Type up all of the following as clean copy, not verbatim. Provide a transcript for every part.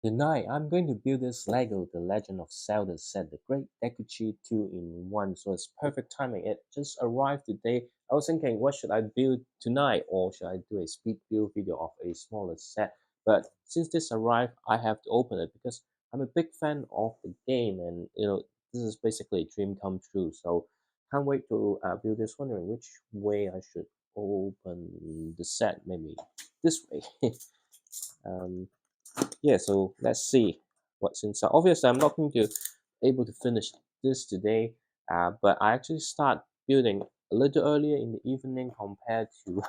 Tonight, I'm going to build this Lego The Legend of Zelda set, the Great Deku Tree 2 in 1. So it's perfect timing. It just arrived today. I was thinking, what should I build tonight, or should I do a speed build video of a smaller set? But since this arrived, I have to open it because I'm a big fan of the game, and this is basically a dream come true. So can't wait to build this. Wondering which way I should open the set. Maybe this way. um, yeah, so let's see what's inside. Obviously, I'm not going to able to finish this today, but I actually start building a little earlier in the evening compared to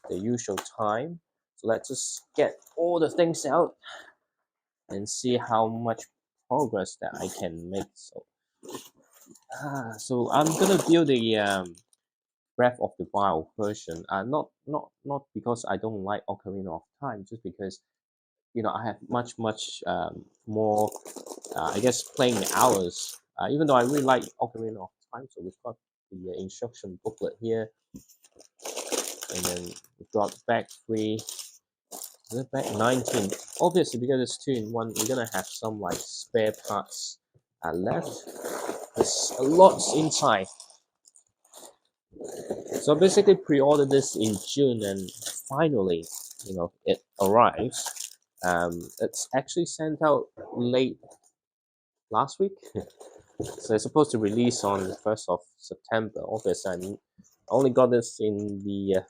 the usual time. So let's just get all the things out and see how much progress that I can make. So I'm gonna build the Breath of the Wild version. Not because I don't like Ocarina of Time, just because I have much more I guess playing hours. Even though I really like Ocarina of Time, so we've got the instruction booklet here, and then we've got back 3, back 19. Obviously, because it's 2 in 1, we're gonna have some like spare parts left. There's a lot inside. So I basically pre-ordered this in June, and finally, it arrives. It's actually sent out late last week. So it's supposed to release on the 1st of September. Obviously, I only got this in the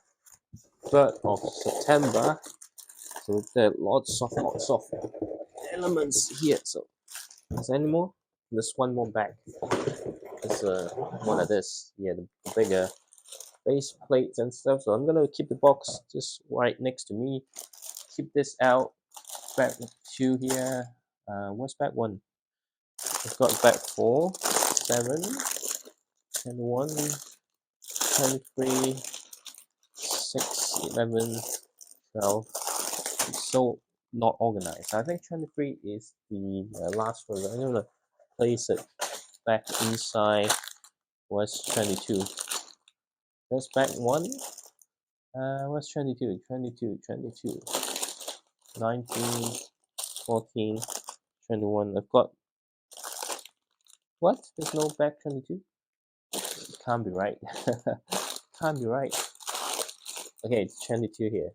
3rd of September. So there are lots of elements here. So is there any more? There's one more bag. There's one of this. Yeah, the bigger base plates and stuff. So I'm gonna keep the box just right next to me. Keep this out. Bag 2 here. What's bag 1? I've got bag 4, 7, and 1. 23, 6, 11, 12. It's so not organized. I think 23 is the last one. I'm gonna place it back inside. What's 22? That's back 1. What's 22? 22, 22, 19, 14, 21. I've got what? There's no back 22? It can't be right. Can't be right. Okay, it's 22 here.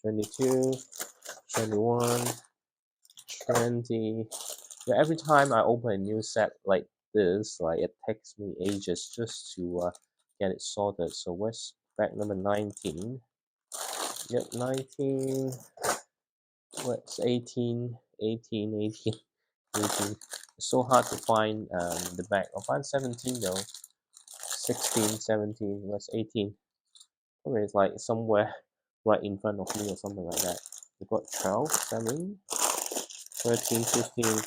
22, 21, 20. Yeah, every time I open a new set like this, like it takes me ages just to get it sorted. So where's back number 19? Yep, 19. What's 18? 18, 18, 18. It's so hard to find the back. I'll find 17 though. 16, 17. What's 18? Okay, it's like somewhere right in front of me or something like that. We've got 12, 7, 13, 15,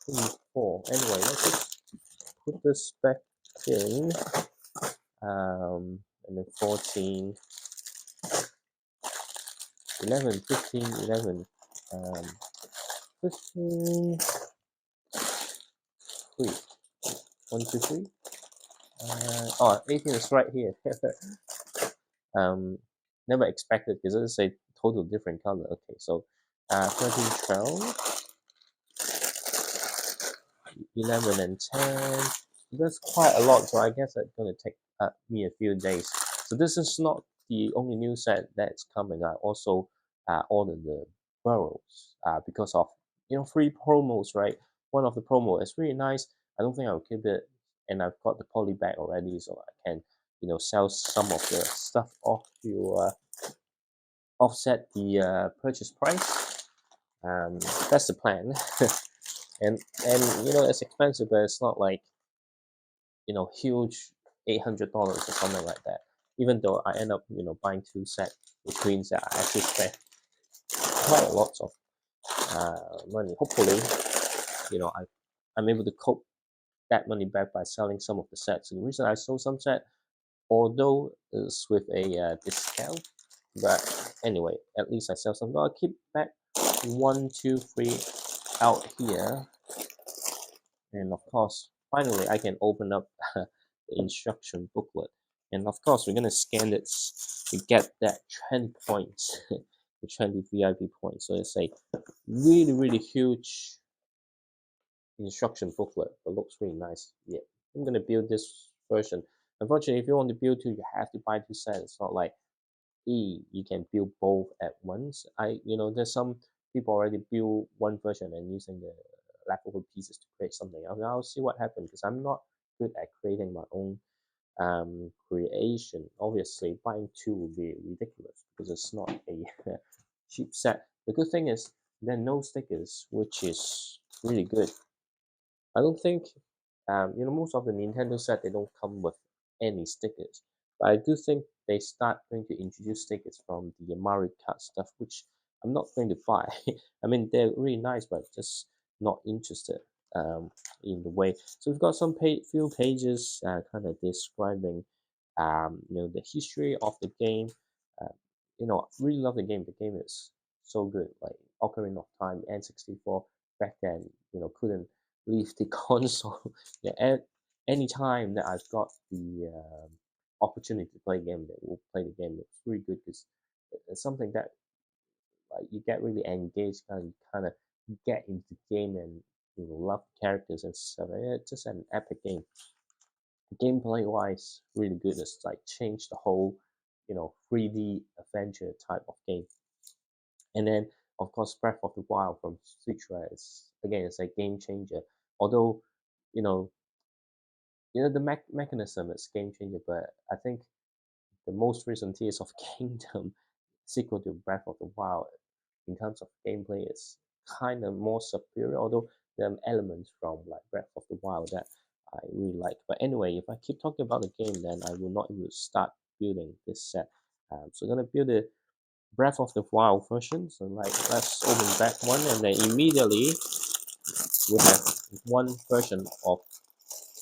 24. Anyway, let's just put this back in. And then 14, 11, 15, 11, 15, 3, 1, 2, 3. 18 is right here. um, Never expected because it's a total different color. Okay, so 13, 12, 11, and 10. That's quite a lot, so I guess it's going to take me a few days. So this is not the only new set that's coming. I also ordered the burrows because of free promos, right? One of the promo is really nice. I don't think I'll keep it, and I've got the poly bag already, so I can sell some of the stuff off to offset the purchase price. That's the plan. And it's expensive, but it's not like huge $800 or something like that. Even though I end up buying 2 sets, which means that I actually spent quite a lot of money. Hopefully, I'm able to cope that money back by selling some of the sets. And the reason I sold some set, although it's with a discount, but anyway, at least I sell some. I'll keep back 1, 2, 3 out here, and of course, finally I can open up the instruction booklet. And of course, we're gonna scan it to get that 10 points. the 20 VIP points. So it's a really huge instruction booklet, but looks really nice. Yeah, I'm gonna build this version. Unfortunately, if you want to build two, you have to buy two sets. It's not like you can build both at once. There's some people already build one version and using the leftover pieces to create something. I'll see what happens because I'm not good at creating my own creation. Obviously, buying two will be ridiculous because it's not a cheap set. The good thing is there are no stickers, which is really good. I don't think, most of the Nintendo set they don't come with any stickers, but I do think they start going to introduce stickers from the Mario Kart stuff, which I'm not going to buy. I mean, they're really nice, but just not interested um, in the way. So we've got some few pages kind of describing, the history of the game. Uh, really love the game. The game is so good. Like Ocarina of Time, N64 back then, couldn't leave the console. Yeah, at any time that I've got the opportunity to play a game, that will play the game. It's really good because it's something that like you get really engaged, kind of get into the game and love the characters and stuff. Yeah, it's just an epic game. Gameplay wise, really good. It's like changed the whole 3D adventure type of game. And then of course Breath of the Wild from Switch, right? It's a game changer. Although you know the mechanism is game changer, but I think the most recent Tears of Kingdom sequel to Breath of the Wild in terms of gameplay is kind of more superior, although there are elements from like Breath of the Wild that I really like. But anyway, if I keep talking about the game, then I will not even start building this set. So I'm gonna build the Breath of the Wild version. So like let's open back one and then immediately we have one version of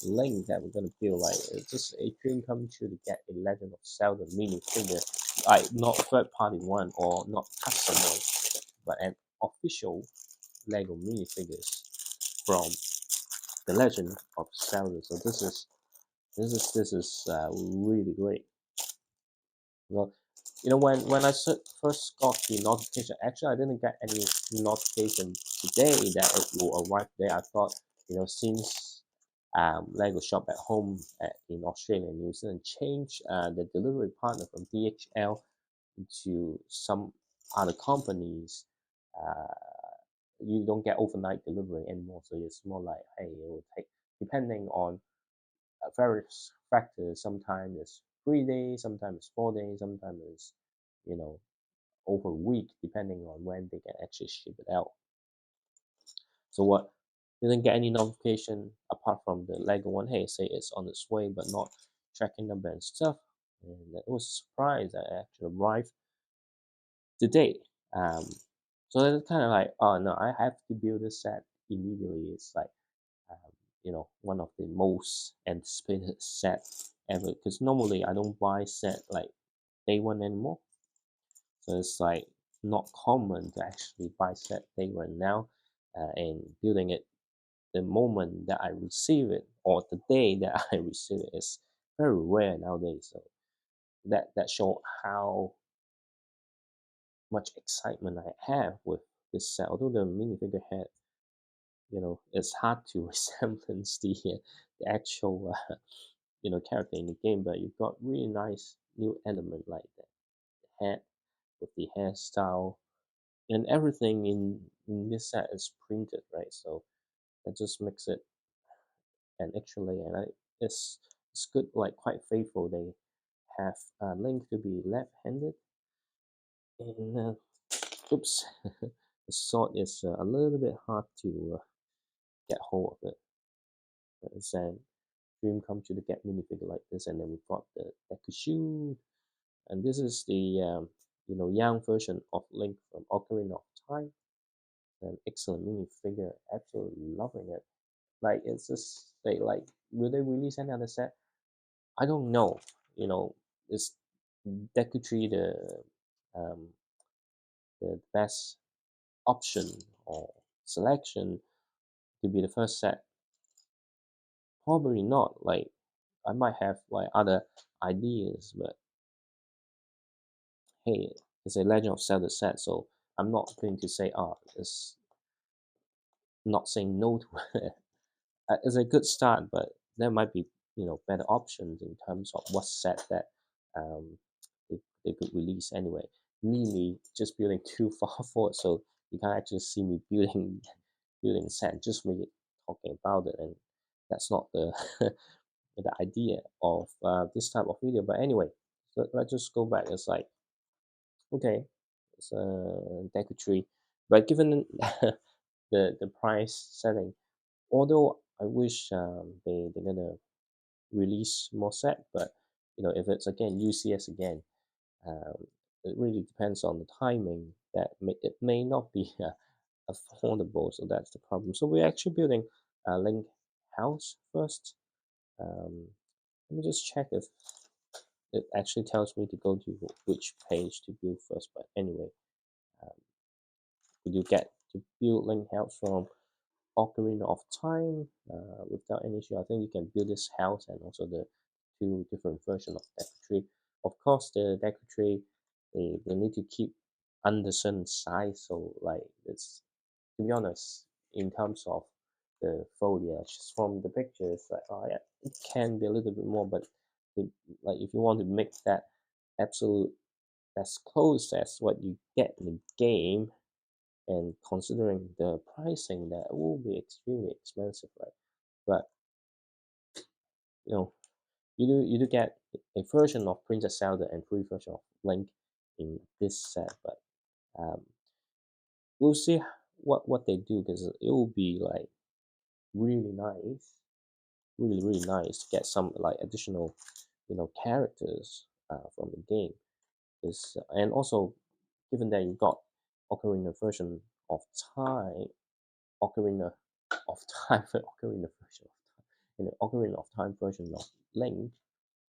Link that we're gonna build. Like it's just a dream come true to get a Legend of Zelda mini figure, like not third party one or not custom one, but an official Lego mini figures from the Legend of Zelda. So this is really great. Well, when I first got the notification, actually I didn't get any notification today that it will arrive today. I thought, since Lego Shop at Home in Australia and New Zealand changed the delivery partner from DHL to some other companies, uh, you don't get overnight delivery anymore. So it's more like, hey, it will take, depending on various factors. Sometimes it's 3 days, sometimes it's 4 days, sometimes it's you know over a week, depending on when they can actually ship it out. So what? Didn't get any notification apart from the Lego one. Hey, say it's on its way, but not tracking number and stuff. And it was a surprise that it actually arrived today. Um, so it's kind of like, oh no, I have to build this set immediately. It's like one of the most anticipated set ever. Because normally I don't buy set like day one anymore. So it's like not common to actually buy set day one now, and building it the moment that I receive it or the day that I receive it is very rare nowadays. So that show how much excitement I have with this set. Although the minifigure head, it's hard to resemblance the actual character in the game, but you've got really nice new element like the head with the hairstyle and everything in this set is printed, right? So that just makes it it's good, like quite faithful. They have a Link to be left-handed, and oops, the sword is a little bit hard to get hold of it. But it's a dream come true to get minifigure like this, and then we've got the Deku, and this is the young version of Link from Ocarina of Time. An excellent minifigure, absolutely loving it. Like it's just like will they release any other set? I don't know. Is Deku Tree um, the best option or selection to be the first set? Probably not. Like I might have like other ideas, but hey, it's a Legend of Zelda set, so I'm not going to say, it's not saying no to it. It's a good start, but there might be better options in terms of what set that um, they could release anyway. Me just building too far forward, so you can't actually see me building building set. Just me talking about it, and that's not the the idea of this type of video. But anyway, let's just go back. It's like, okay, it's a Deku Tree, but given the price setting, although I wish they're gonna release more set, but if it's again UCS again, um, it really depends on the timing. It may not be affordable, so that's the problem. So we're actually building a Link house first. Um, Let me just check if it actually tells me to go to which page to build first. But anyway, um, we do get to build Link house from Ocarina of Time without any issue. I think you can build this house and also the two different versions of Deku Tree. Of course, the Deku Tree, they need to keep under certain size. So like it's, to be honest, in terms of the foliage from the pictures, like, oh yeah, it can be a little bit more, but it, like if you want to make that absolute as close as what you get in the game, and considering the pricing, that will be extremely expensive, right? But you know, you do get a version of Princess Zelda and free version of Link in this set, but um, we'll see what they do, because it will be like really nice, really nice to get some like additional characters from the game. Is And also, given that you got Ocarina version of Time, Ocarina of Time, Ocarina version of Time, Ocarina of Time version of Link,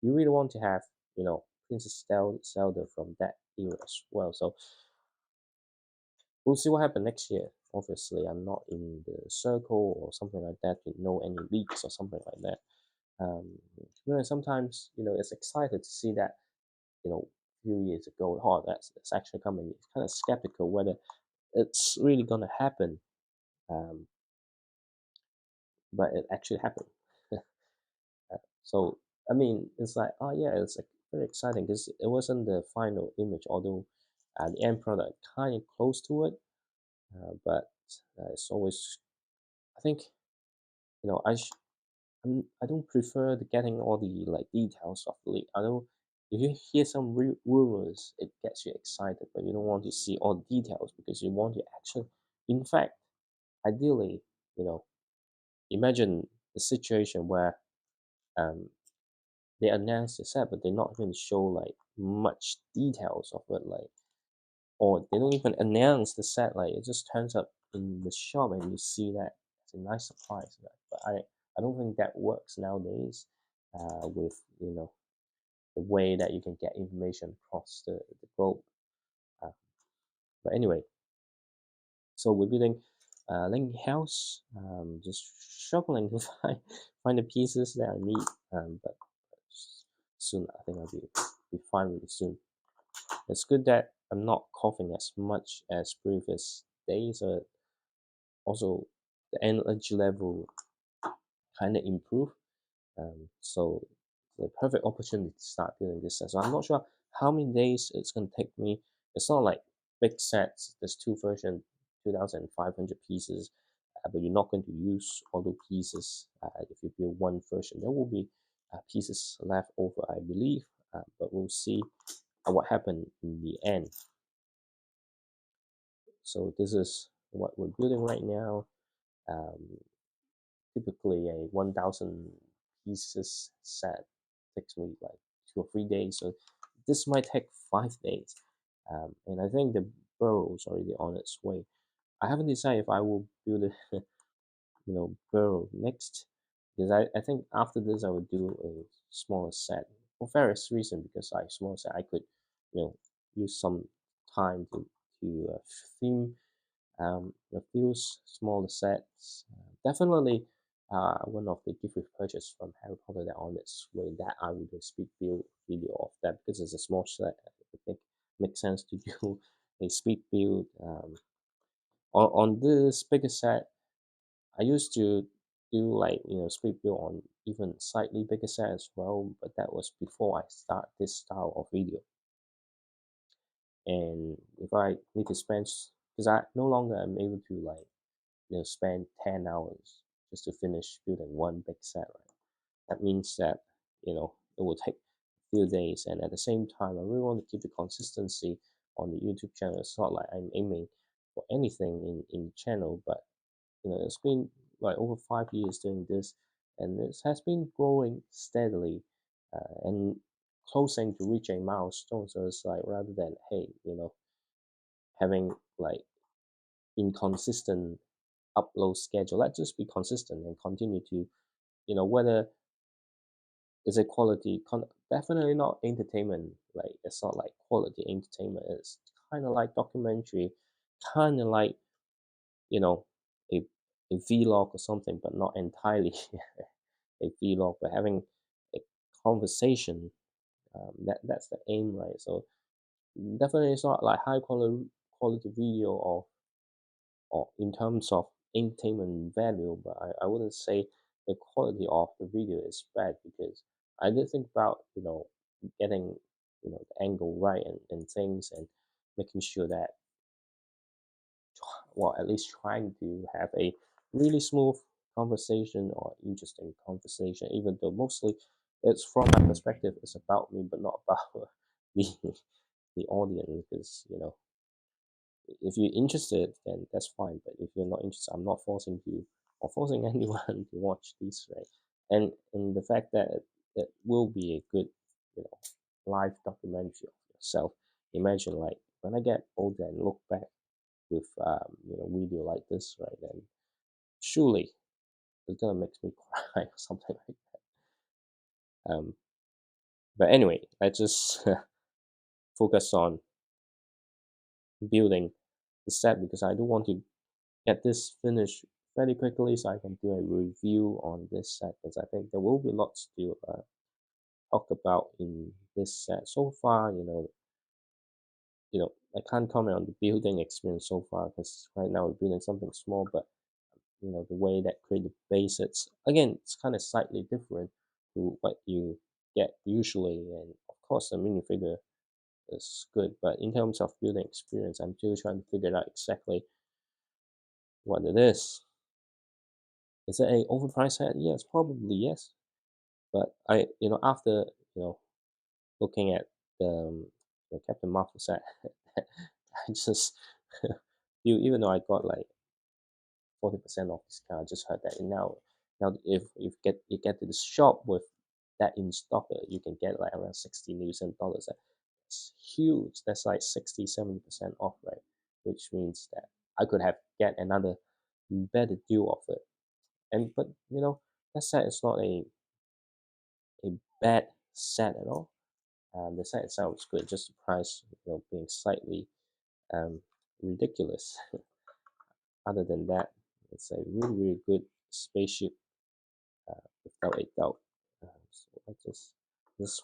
you really want to have Princess Zelda from that era as well. So we'll see what happens next year. Obviously, I'm not in the circle or something like that to know any leaks or something like that. Sometimes it's excited to see that a few years ago, oh, that's actually coming. It's kind of skeptical whether it's really gonna happen, um, but it actually happened. So I mean, it's like, oh yeah, it's like very exciting because it wasn't the final image, although the end product kind of close to it, but it's always, I think, you know I sh- I don't prefer getting all the like details of the leak. I know if you hear some rumors, it gets you excited, but you don't want to see all the details because you want to actually, in fact, ideally, you know, imagine the situation where um, they announce the set, but they're not going to show like much details of it, like, or they don't even announce the set. Like it just turns up in the shop and you see that. It's a nice surprise. Right? But I don't think that works nowadays with the way that you can get information across the globe. Uh, but anyway, so we're building Link House. Just struggling to find the pieces that I need. But soon I think I'll be fine really soon. It's good that I'm not coughing as much as previous days. Also, the energy level kind of improved. So the perfect opportunity to start building this set. So I'm not sure how many days it's going to take me. It's not like big sets. There's two versions, 2,500 pieces, but you're not going to use all the pieces if you build one version. There will be pieces left over, I believe, but we'll see what happened in the end. So this is what we're building right now. Um, Typically, a 1,000 pieces set takes me like 2 or 3 days. So this might take 5 days. And I think the burrow is already on its way. I haven't decided if I will build a burrow next, because I think after this I will do a smaller set for various reasons, because I small set I could use some time to theme a few smaller sets. Definitely, one of the gift with purchase from Harry Potter that on its way, that I will do a speed build video of that, because it's a small set. I think make sense to do a speed build. On this bigger set, I used to do like speed build on even slightly bigger set as well, but that was before I start this style of video. And if I need to spend, because I no longer am able to like spend 10 hours just to finish building one big set, right? That means that it will take a few days, and at the same time, I really want to keep the consistency on the YouTube channel. It's not like I'm aiming for anything in the channel, but it's been like over 5 years doing this, and it has been growing steadily, and closing to reach a milestone. So it's like rather than hey, having like inconsistent upload schedule, let's just be consistent and continue to whether it's a definitely not entertainment, like it's not like quality entertainment, it's kind of like documentary, kind of like you know a a vlog or something, but not entirely a vlog, but having a conversation. That's the aim, right? So definitely it's not like high quality video or in terms of entertainment value, but I wouldn't say the quality of the video is bad, because I did think about getting the angle right and things, and making sure that, well, at least trying to have a really smooth conversation or interesting conversation, even though mostly it's from my perspective, it's about me, but not about the the audience. Because if you're interested, then that's fine. But if you're not interested, I'm not forcing you or forcing anyone to watch this, right? And the fact that it will be a good, live documentary of yourself. Imagine like when I get older and look back with video like this, right? Then surely it's gonna make me cry or something like that. But anyway, I just focus on building the set, because I do want to get this finished fairly quickly so I can do a review on this set, because I think there will be lots to talk about in this set. So far, I can't comment on the building experience so far, because right now we're building something small, but the way that create the basics, again, it's kind of slightly different to what you get usually, and of course the minifigure is good, but in terms of building experience, I'm still trying to figure out exactly what it is. Is it a overpriced set? Yes, probably yes. But after looking at the Captain Marvel set, I just even though I got like 40% off discount, I just heard that now if you get to the shop with that in stock, you can get like around 60 New Zealand dollars. That's huge. That's like 60-70% off, right? Which means that I could have get another better deal of it. And but that set is not a bad set at all. The set itself is good, just the price being slightly um, ridiculous. Other than that, it's a really good spaceship, without a doubt. So it's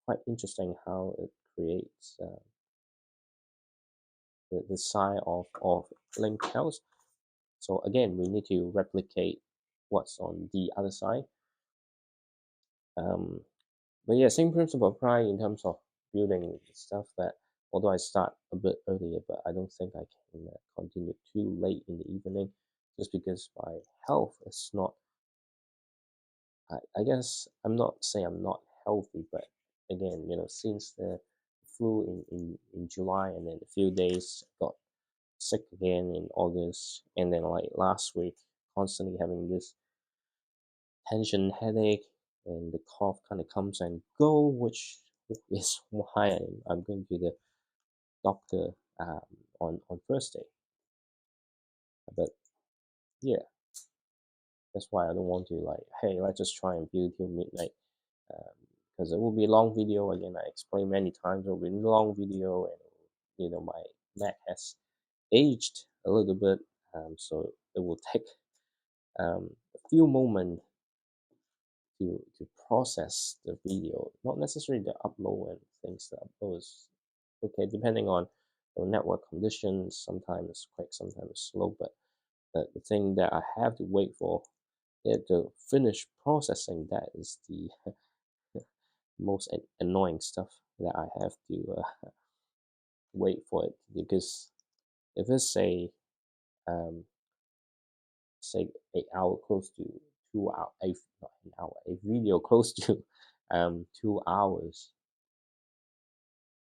quite interesting how it creates the sign of Link House. So again, we need to replicate what's on the other side. Um, but yeah, same principle apply in terms of building stuff. That although I start a bit earlier, but I don't think I can continue too late in the evening, just because my health is not. I guess I'm not saying I'm not healthy, but again, since the flu in July, and then a few days got sick again in August, and then like last week, constantly having this tension headache, and the cough kind of comes and go, which is why I'm going to the doctor on Thursday. But yeah, that's why I don't want to like, hey, let's just try and build till midnight, because it will be a long video. Again, I explained many times, it will be a long video, and my Mac has aged a little bit, so it will take a few moments to process the video, not necessarily the upload and things. The upload is Okay, depending on the network conditions, sometimes it's quick, sometimes it's slow. But the thing that I have to wait for it to finish processing, that is the most annoying stuff that I have to wait for it, because if it's um, say 8 hour close to 2 hour, not an hour, a video close to 2 hours,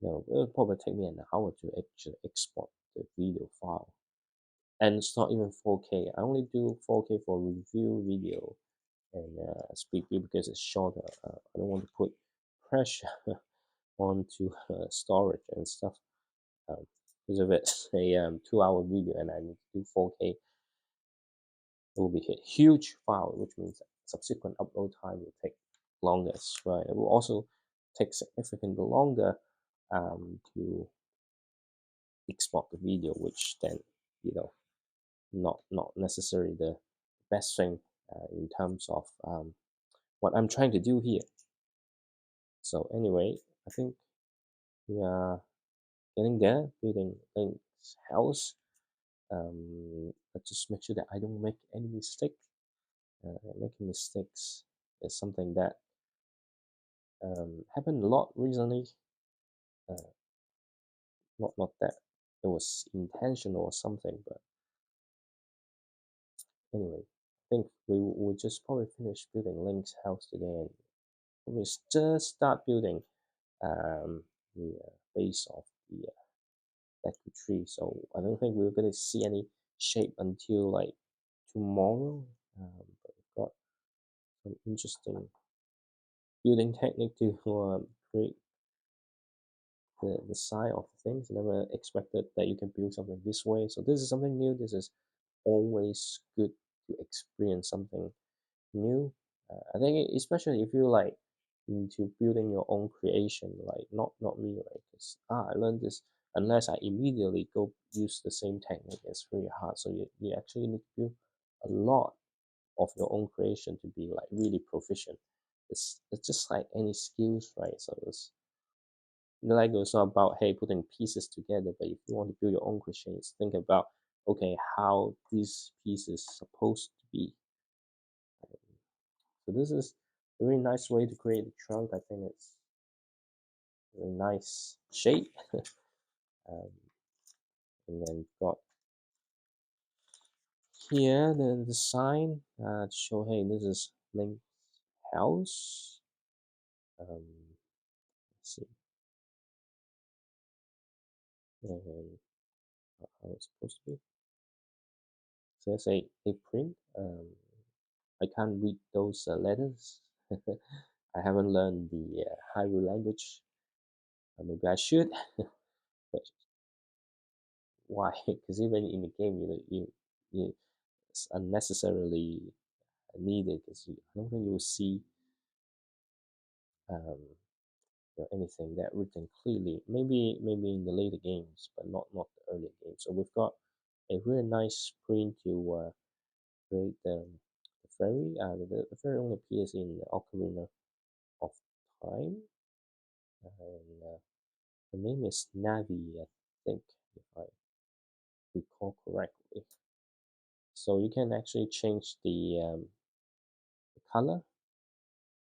it'll probably take me an hour to actually export the video file. And it's not even 4K. I only do 4K for review video and speed view because it's shorter. I don't want to put pressure onto storage and stuff. Because if it's a 2 hour video and I need to do 4K, it will be a huge file, which means that subsequent upload time will take longer as well. It will also take significantly longer to export the video, which then, not necessarily the best thing in terms of what I'm trying to do here. So anyway, I think we are getting there, building Link's house. But just make sure that I don't make any mistake. Making mistakes is something that happened a lot recently. Uh, not that it was intentional or something, but anyway, I think we just probably finish building Link's house today, and we just start building the base of the Deku Tree. So I don't think we're gonna see any shape until like tomorrow. But we've got some interesting building technique to create the side of things. Never expected that you can build something this way. So this is something new. This is always good to experience something new. I think especially if you like into building your own creation, like not me, right? Because I learned this. Unless I immediately go use the same technique, it's very hard. So you actually need to build a lot of your own creation to be like really proficient. It's just like any skills, right? So it's Lego is not about, hey, putting pieces together, but if you want to build your own creations, think about, okay, how these pieces supposed to be. So this is a very nice way to create a trunk. I think it's a very nice shape. um, and then got here the sign to show, hey, this is Link's house. Let's see, and how it's supposed to be. So there's a print. I can't read those letters. I haven't learned the Hyrule language. Maybe I should, but why? Because even in the game, you it's unnecessarily needed. Because I don't think you will see um, anything that written clearly. Maybe in the later games, but not the earlier games. So we've got a really nice print to create the fairy. The fairy only appears in the Ocarina of Time, and the name is Navi, I think, if I recall correctly. So you can actually change the color.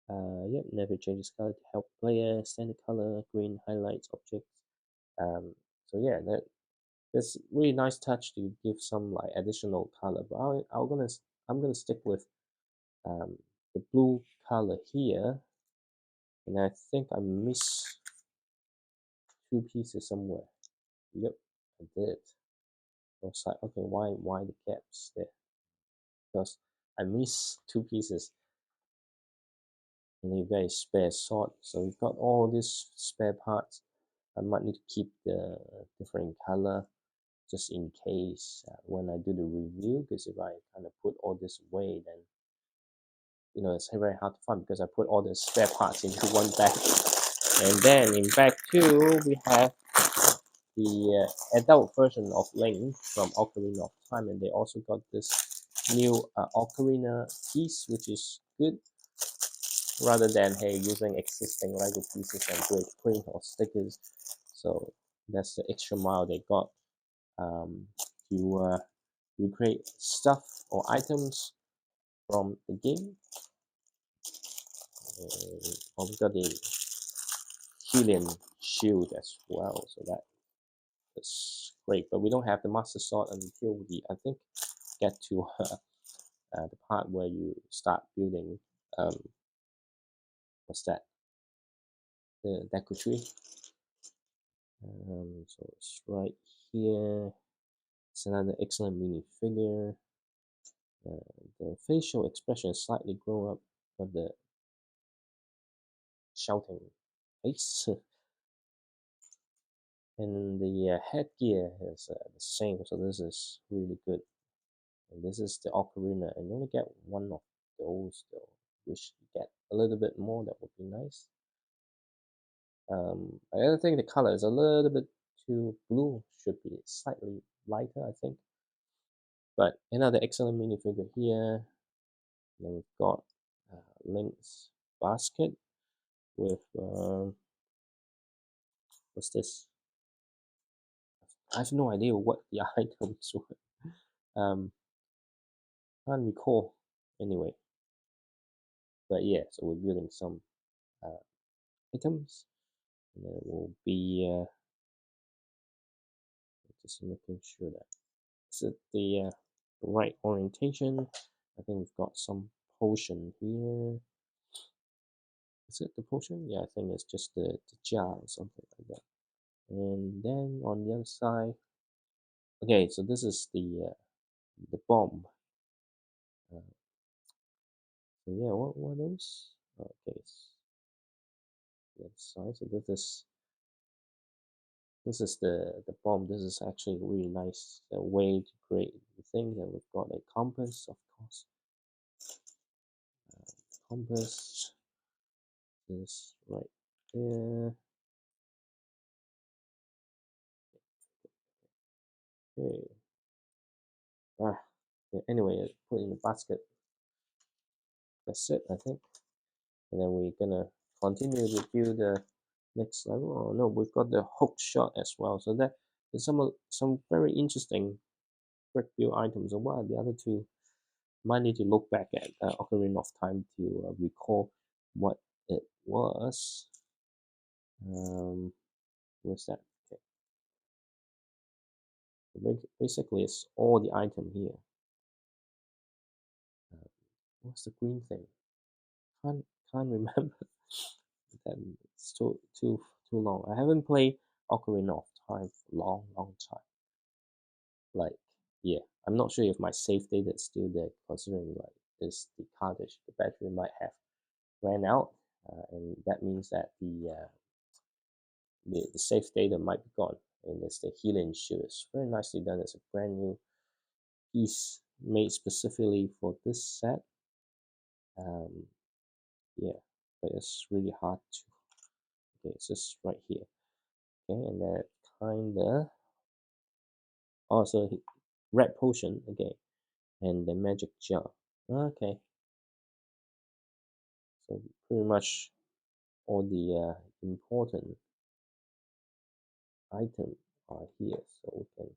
Yep, Navi changes color to help player. Standard color, green highlights objects. So yeah, that's really nice touch to give some like additional color. But I'm gonna stick with um, the blue color here, and I think I missed two pieces somewhere. Yep, I did. I was like, okay, why the gaps there? Because I missed two pieces, and you got a spare sword. So we've got all these spare parts. I might need to keep the different color just in case when I do the review. Because if I kind of put all this away, then it's very hard to find because I put all the spare parts into one bag. And then in bag two, we have the adult version of Link from Ocarina of Time, and they also got this new Ocarina piece, which is good, rather than, hey, using existing Lego pieces and do a print or stickers. So That's the extra mile they got um, to recreate stuff or items from the game. Oh, we got the Helium shield as well, so that's great. But we don't have the Master Sword until we, I think, get to the part where you start building. Um, what's that? The Deku Tree. So it's right here. It's another excellent minifigure. The facial expression is slightly grown up, but the shouting face and the headgear is the same. So this is really good. And this is the ocarina, and you only get one of those though. Wish you get a little bit more, that would be nice. I think the color is a little bit too blue, should be slightly lighter, I think. But another excellent minifigure here. Then we've got Link's basket with what's this? I have no idea what the items were. Can't recall anyway. But yeah, so we're building some uh, items, and then we'll be just making sure that it's at the right orientation. I think we've got some potion here. Is it the potion? Yeah, I think it's just the jar or something like that. And then on the other side, okay, so this is the bomb. Uh, so yeah, what are those? Okay, the other side. So this is the bomb. This is actually a really nice way to create the thing. Then we've got a compass, of course. Compass is right there. Okay. Ah, yeah, anyway, put in the basket. That's it, I think. And then we're gonna continue to build the next level. Oh no, we've got the hook shot as well. So that there's some very interesting brick build items. So what are the other two? Might need to look back at Ocarina of Time to recall what it was. Um, what's that? Okay. So basically, it's all the item here. Uh, what's the green thing? Can't remember. That it's too long. I haven't played Ocarina of Time for a long time. Like, yeah, I'm not sure if my save data is still there, considering like this the cartridge, the battery might have ran out, and that means that the save data might be gone. And it's the healing shield. It's very nicely done. It's a brand new piece made specifically for this set. Um, yeah, but it's really hard to. Okay, it's just right here. Okay, and then kinda also red potion again, and the magic jar. Okay, so pretty much all the important items are here, so we can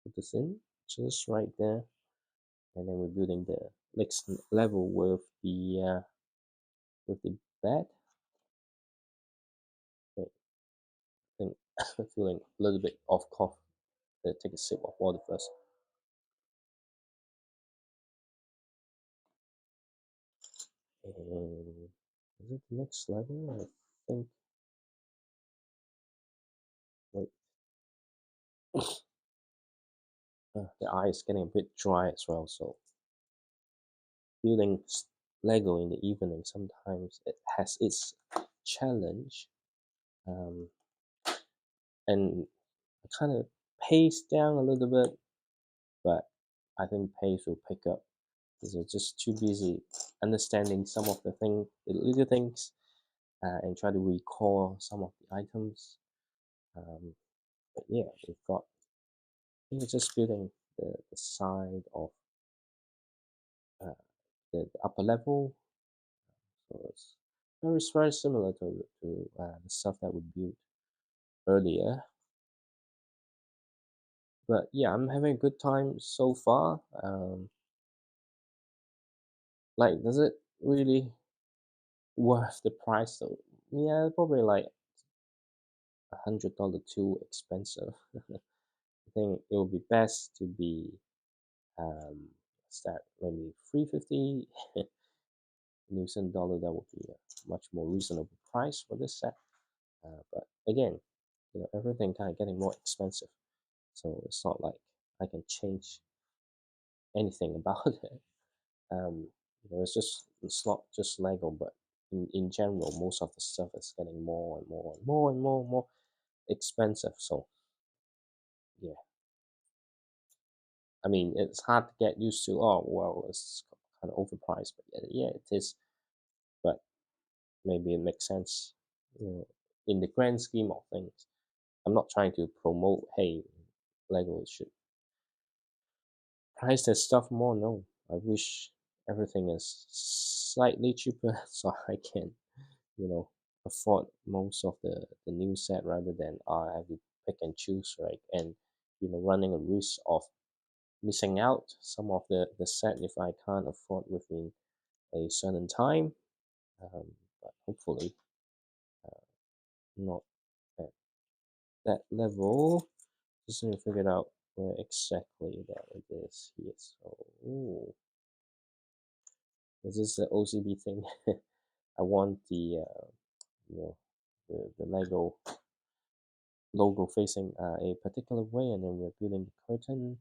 put this in just right there, and then we're building the next level with the bed. Okay, I think I'm feeling a little bit off cough. Let's take a sip of water first. And is it the next level? I think. Wait, the eye is getting a bit dry as well, so building Lego in the evening sometimes it has its challenge, um, and I kind of pace down a little bit, but I think pace will pick up because I'm just too busy understanding some of the little things, and try to recall some of the items. But yeah, we've got. I think it's just building the side of uh, the upper level. So it's very similar to the stuff that we built earlier. But yeah, I'm having a good time so far. Like, does it really worth the price though? Yeah, probably like $100 too expensive. I think it would be best to be what's that, maybe 350 New Zealand dollar. That would be a much more reasonable price for this set. But again, everything kind of getting more expensive, so it's not like I can change anything about it. It's not just Lego, but in general, most of the stuff is getting more and more and more and more and more expensive. So yeah, I mean, it's hard to get used to. Oh well, it's kind of overpriced, but yeah, it is. But maybe it makes sense, you know, in the grand scheme of things. I'm not trying to promote, hey, Lego should price their stuff more. No, I wish everything is slightly cheaper so I can, you know, afford most of the new set rather than I have to pick and choose, right? And running a risk of missing out some of the set if I can't afford within a certain time. Um, but hopefully, not at that level. Just need to figure out where exactly that it is here. So, ooh, is this the OCB thing? I want you know, the Lego logo facing a particular way, and then we're building the curtain.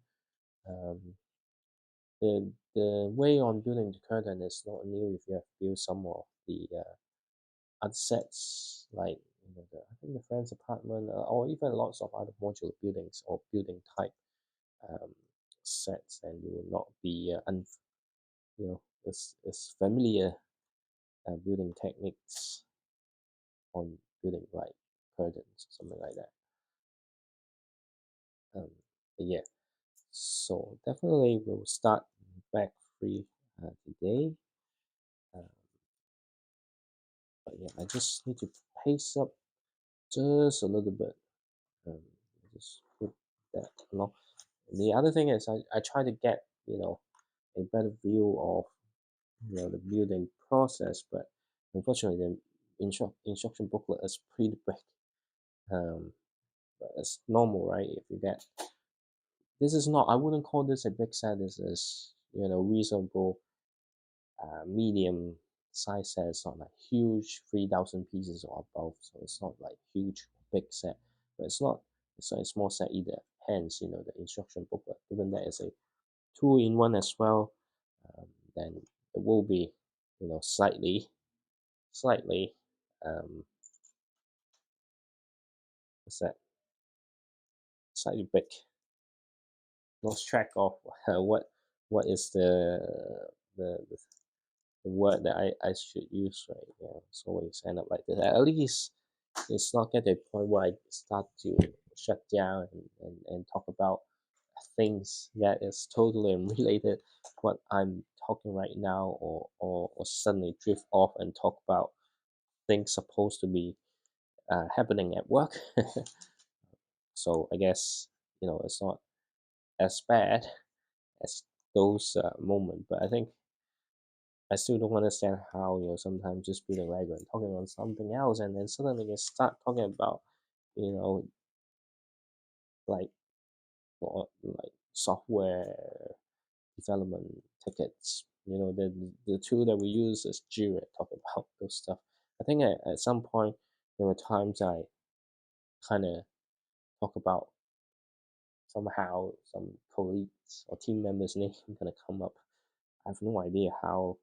Um, the way on building the curtain is not new if you have built some of the other sets, like I think the friend's apartment, or even lots of other modular buildings or building type um, sets, and you will not be it's familiar building techniques on building like curtains, something like that. But yeah, so definitely we'll start back free today. Uh, but yeah, I just need to pace up just a little bit. Um, just put that along. The other thing is I try to get a better view of the building process, but unfortunately the instruction booklet is pretty big. Um, but it's normal, right? If you get this is not I wouldn't call this a big set. This is reasonable medium size set. It's not like huge 3,000 pieces or above, so it's not like huge big set, but it's not a small set either. Hence, the instruction booklet, given that it's a two-in-one as well, um, then it will be slightly um, what's that slightly big. Lost track of what is the the word that I should use, right? Yeah, it's always end up like this. At least it's not get to a point where I start to shut down and talk about things that is totally unrelated to what I'm talking right now, or suddenly drift off and talk about things supposed to be happening at work. So I guess it's not as bad as those moments, but I think I still don't understand how sometimes just feeling like and talking on something else, and then suddenly they start talking about you know like like software development tickets. The tool that we use is Jira. Talking about those stuff. I think at some point there were times I kind of talk about somehow some colleagues or team members' name gonna come up. I have no idea how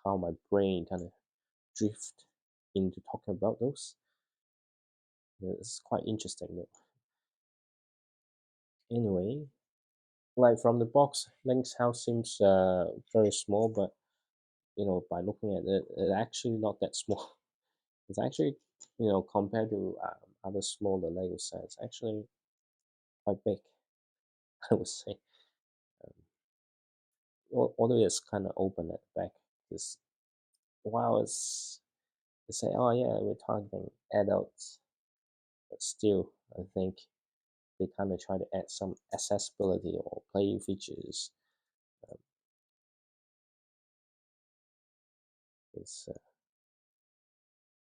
my brain kind of drift into talking about those. It's quite interesting though. Anyway, like from the box, Link's house seems very small, but by looking at it, it's actually not that small. It's actually compared to other smaller Lego sets, actually quite big. I would say. Although it's kind of open at the back, because while they say, oh yeah, we're targeting adults, but still, I think they kind of try to add some accessibility or play features. Um, it's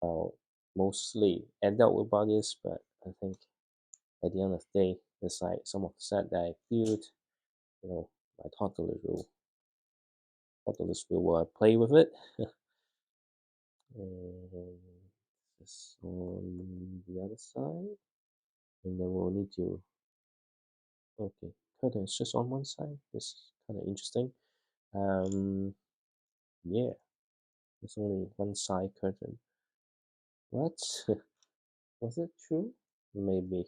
well, mostly adult about this, but I think at the end of the day, it's like some of the set that I built, you know, my toddlers will play with it. And this on the other side, and then we'll need to, okay, curtain is just on one side. This is kind of interesting. Um, yeah, there's only one side curtain. What? Was it true? Maybe.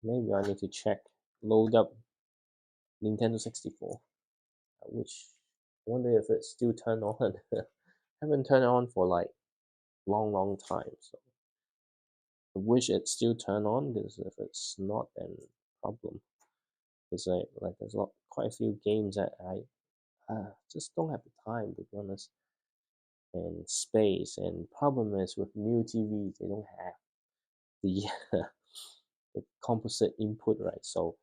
Maybe I need to check. Load up Nintendo 64, which I wonder if it's still turned on. Haven't turned on for like long time. So I wish it still turned on because if it's not, then problem. It's like there's quite a few games that I just don't have the time to be honest, and space. And problem is with new TVs, they don't have the the composite input, right? So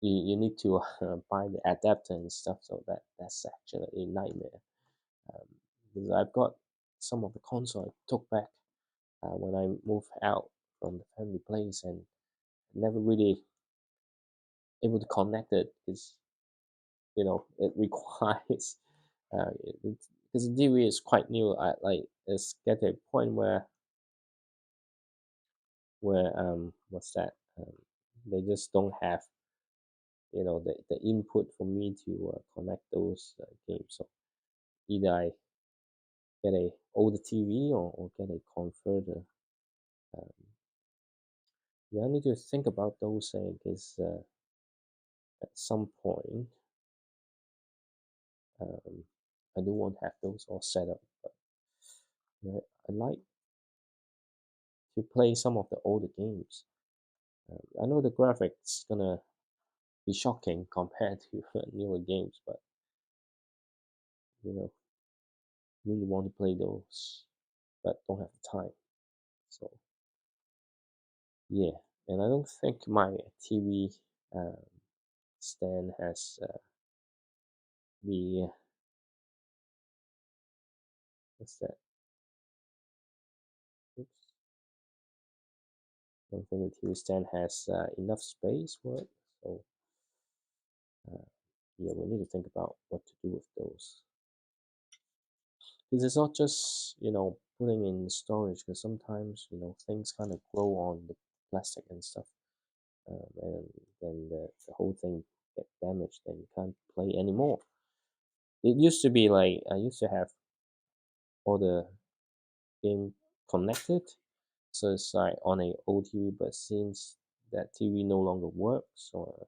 you need to buy the adapter and stuff. So that's actually a nightmare. Um, because I've got some of the console I took back when I moved out from the family place and never really able to connect it because it requires because the TV is quite new. I like it's get to a point where what's that? They just don't have the input for me to connect those games. So either I get a older TV or get a converter. Um, yeah, I need to think about those because at some point um, I do want to have those all set up. But I like to play some of the older games. I know the graphics gonna be shocking compared to newer games, but you know, really want to play those, but don't have the time. So yeah, and I don't think my TV um, stand has the what's that? Oops. I don't think the TV stand has enough space for it. So uh, yeah, we need to think about what to do with those. Because it's not just putting in storage. Because sometimes things kind of grow on the plastic and stuff, and then the whole thing get damaged, and you can't play anymore. It used to be like I used to have all the game connected, so it's like on a old TV. But since that TV no longer works, or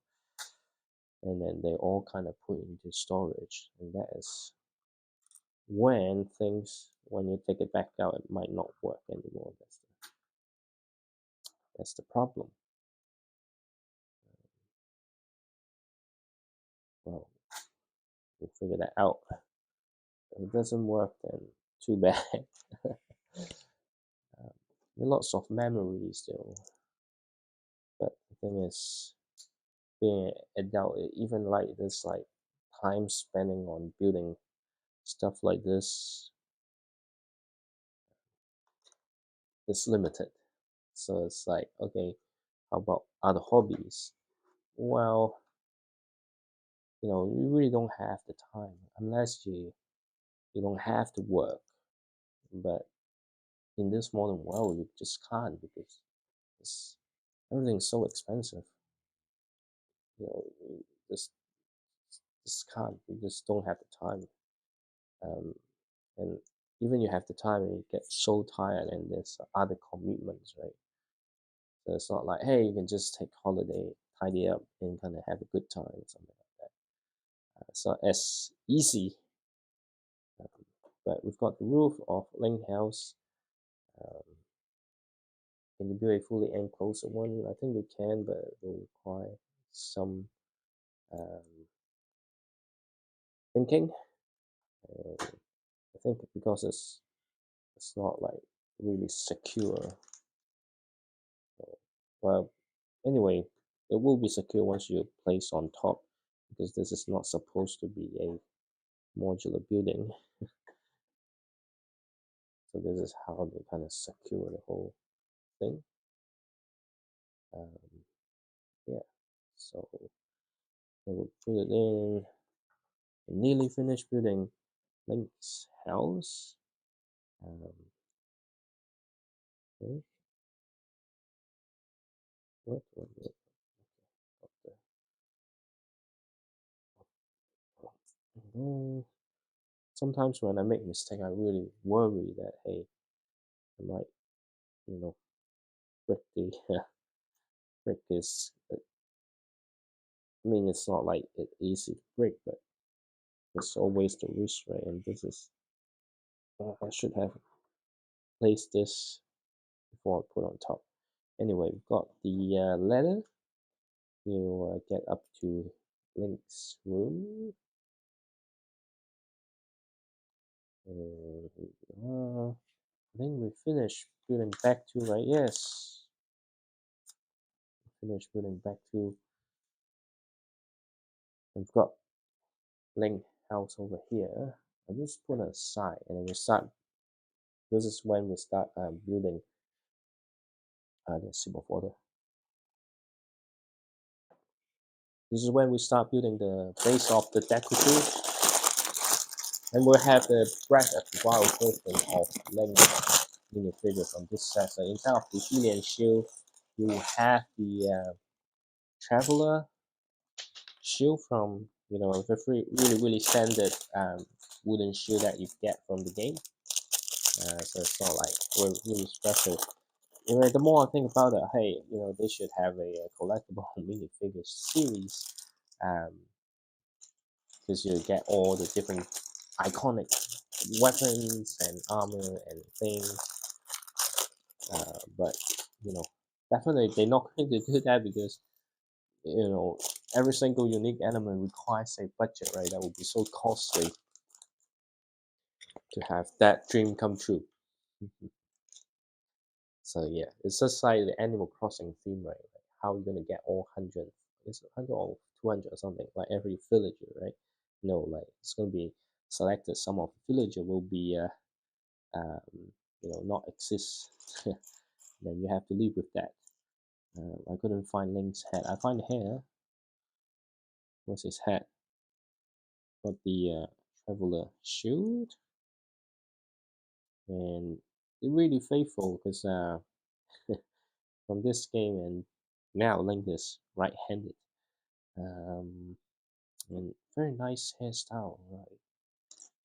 and then they all kind of put into storage, and that is when you take it back out, it might not work anymore. That's the problem. Well, we'll figure that out. If it doesn't work, then too bad. Lots of memories still, but the thing is, being an adult, even like this, like time spending on building stuff like this is limited. So it's like, okay, how about other hobbies? Well, you really don't have the time unless you don't have to work. But in this modern world, you just can't because it's, everything's so expensive. You just can't. You just don't have the time. Um, and even you have the time, you get so tired, and there's other commitments, right? So it's not like, hey, you can just take holiday, tidy up, and kind of have a good time or something like that. It's not as easy. Um, but we've got the roof of Link House. Um, can you build a fully enclosed one? I think you can, but it will require some um, thinking. I think because it's not like really secure. Well, anyway, it will be secure once you place on top because this is not supposed to be a modular building. So this is how they kind of secure the whole thing. Um, yeah, so they will put it in a nearly finished building Link's house. Okay, what was it? Okay. Sometimes when I make mistake, I really worry that hey, I might you know break the break this. I mean, it's not like it's easy to break, but there's always the risk, right? And this is I should have placed this before I put on top. Anyway, we've got the ladder to get up to Link's room. I think we finished building back to right. Yes, finished building back to. We've got Link house over here. I'll just put it aside, and then we start. This is when we start building the sip of water. This is when we start building the base of the Deku Tree, and we'll have the Breath of the Wild version of Link minifigures on this set. So instead of the Hylian shield, you will have the Traveler shield from the really standard wooden shield that you get from the game. So it's not like we're really special. The more I think about it, hey, they should have a collectible minifigure series, because you get all the different iconic weapons and armor and things. But definitely they're not going to do that because every single unique element requires a budget, right? That would be so costly to have that dream come true. So yeah, it's just like the Animal Crossing theme, right? Like how you gonna get all 100? Is it 100 or 200 or something? Like every villager, right? No, like it's gonna be selected. Some of the villager will be not exist. Then you have to live with that. I couldn't find Link's head. I find the hair. What's his head? Got the Traveler shield, and they're really faithful because from this game and now Link is right-handed. Um, and very nice hairstyle, right?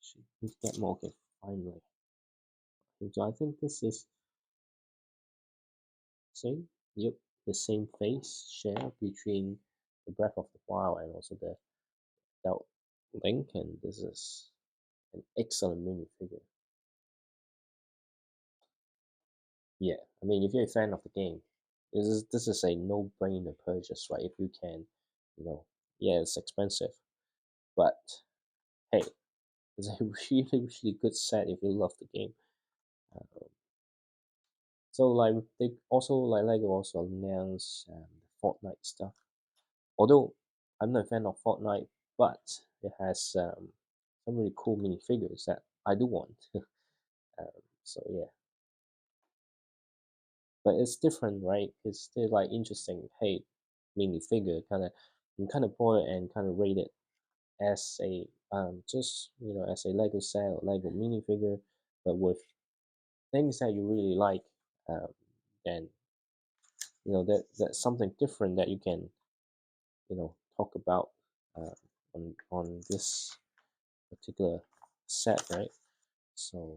She needs to get more. Okay, finally. So I think this is same. Yep, the same face share between the Breath of the Wild and also the Del Link, and this is an excellent minifigure. Yeah, I mean, if you're a fan of the game, this is a no-brainer purchase, right? If you can, you know, yeah, it's expensive, but hey, it's a really good set if you love the game. Uh, so like they also like Lego also announced the Fortnite stuff. Although I'm not a fan of Fortnite, but it has some really cool minifigures that I do want. So yeah, but it's different, right? It's still like interesting. Hey, minifigure kind of bought it and kind of rate it as a just as a Lego set or Lego minifigure, but with things that you really like, um, then that's something different that you can talk about uh, on this particular set, right? So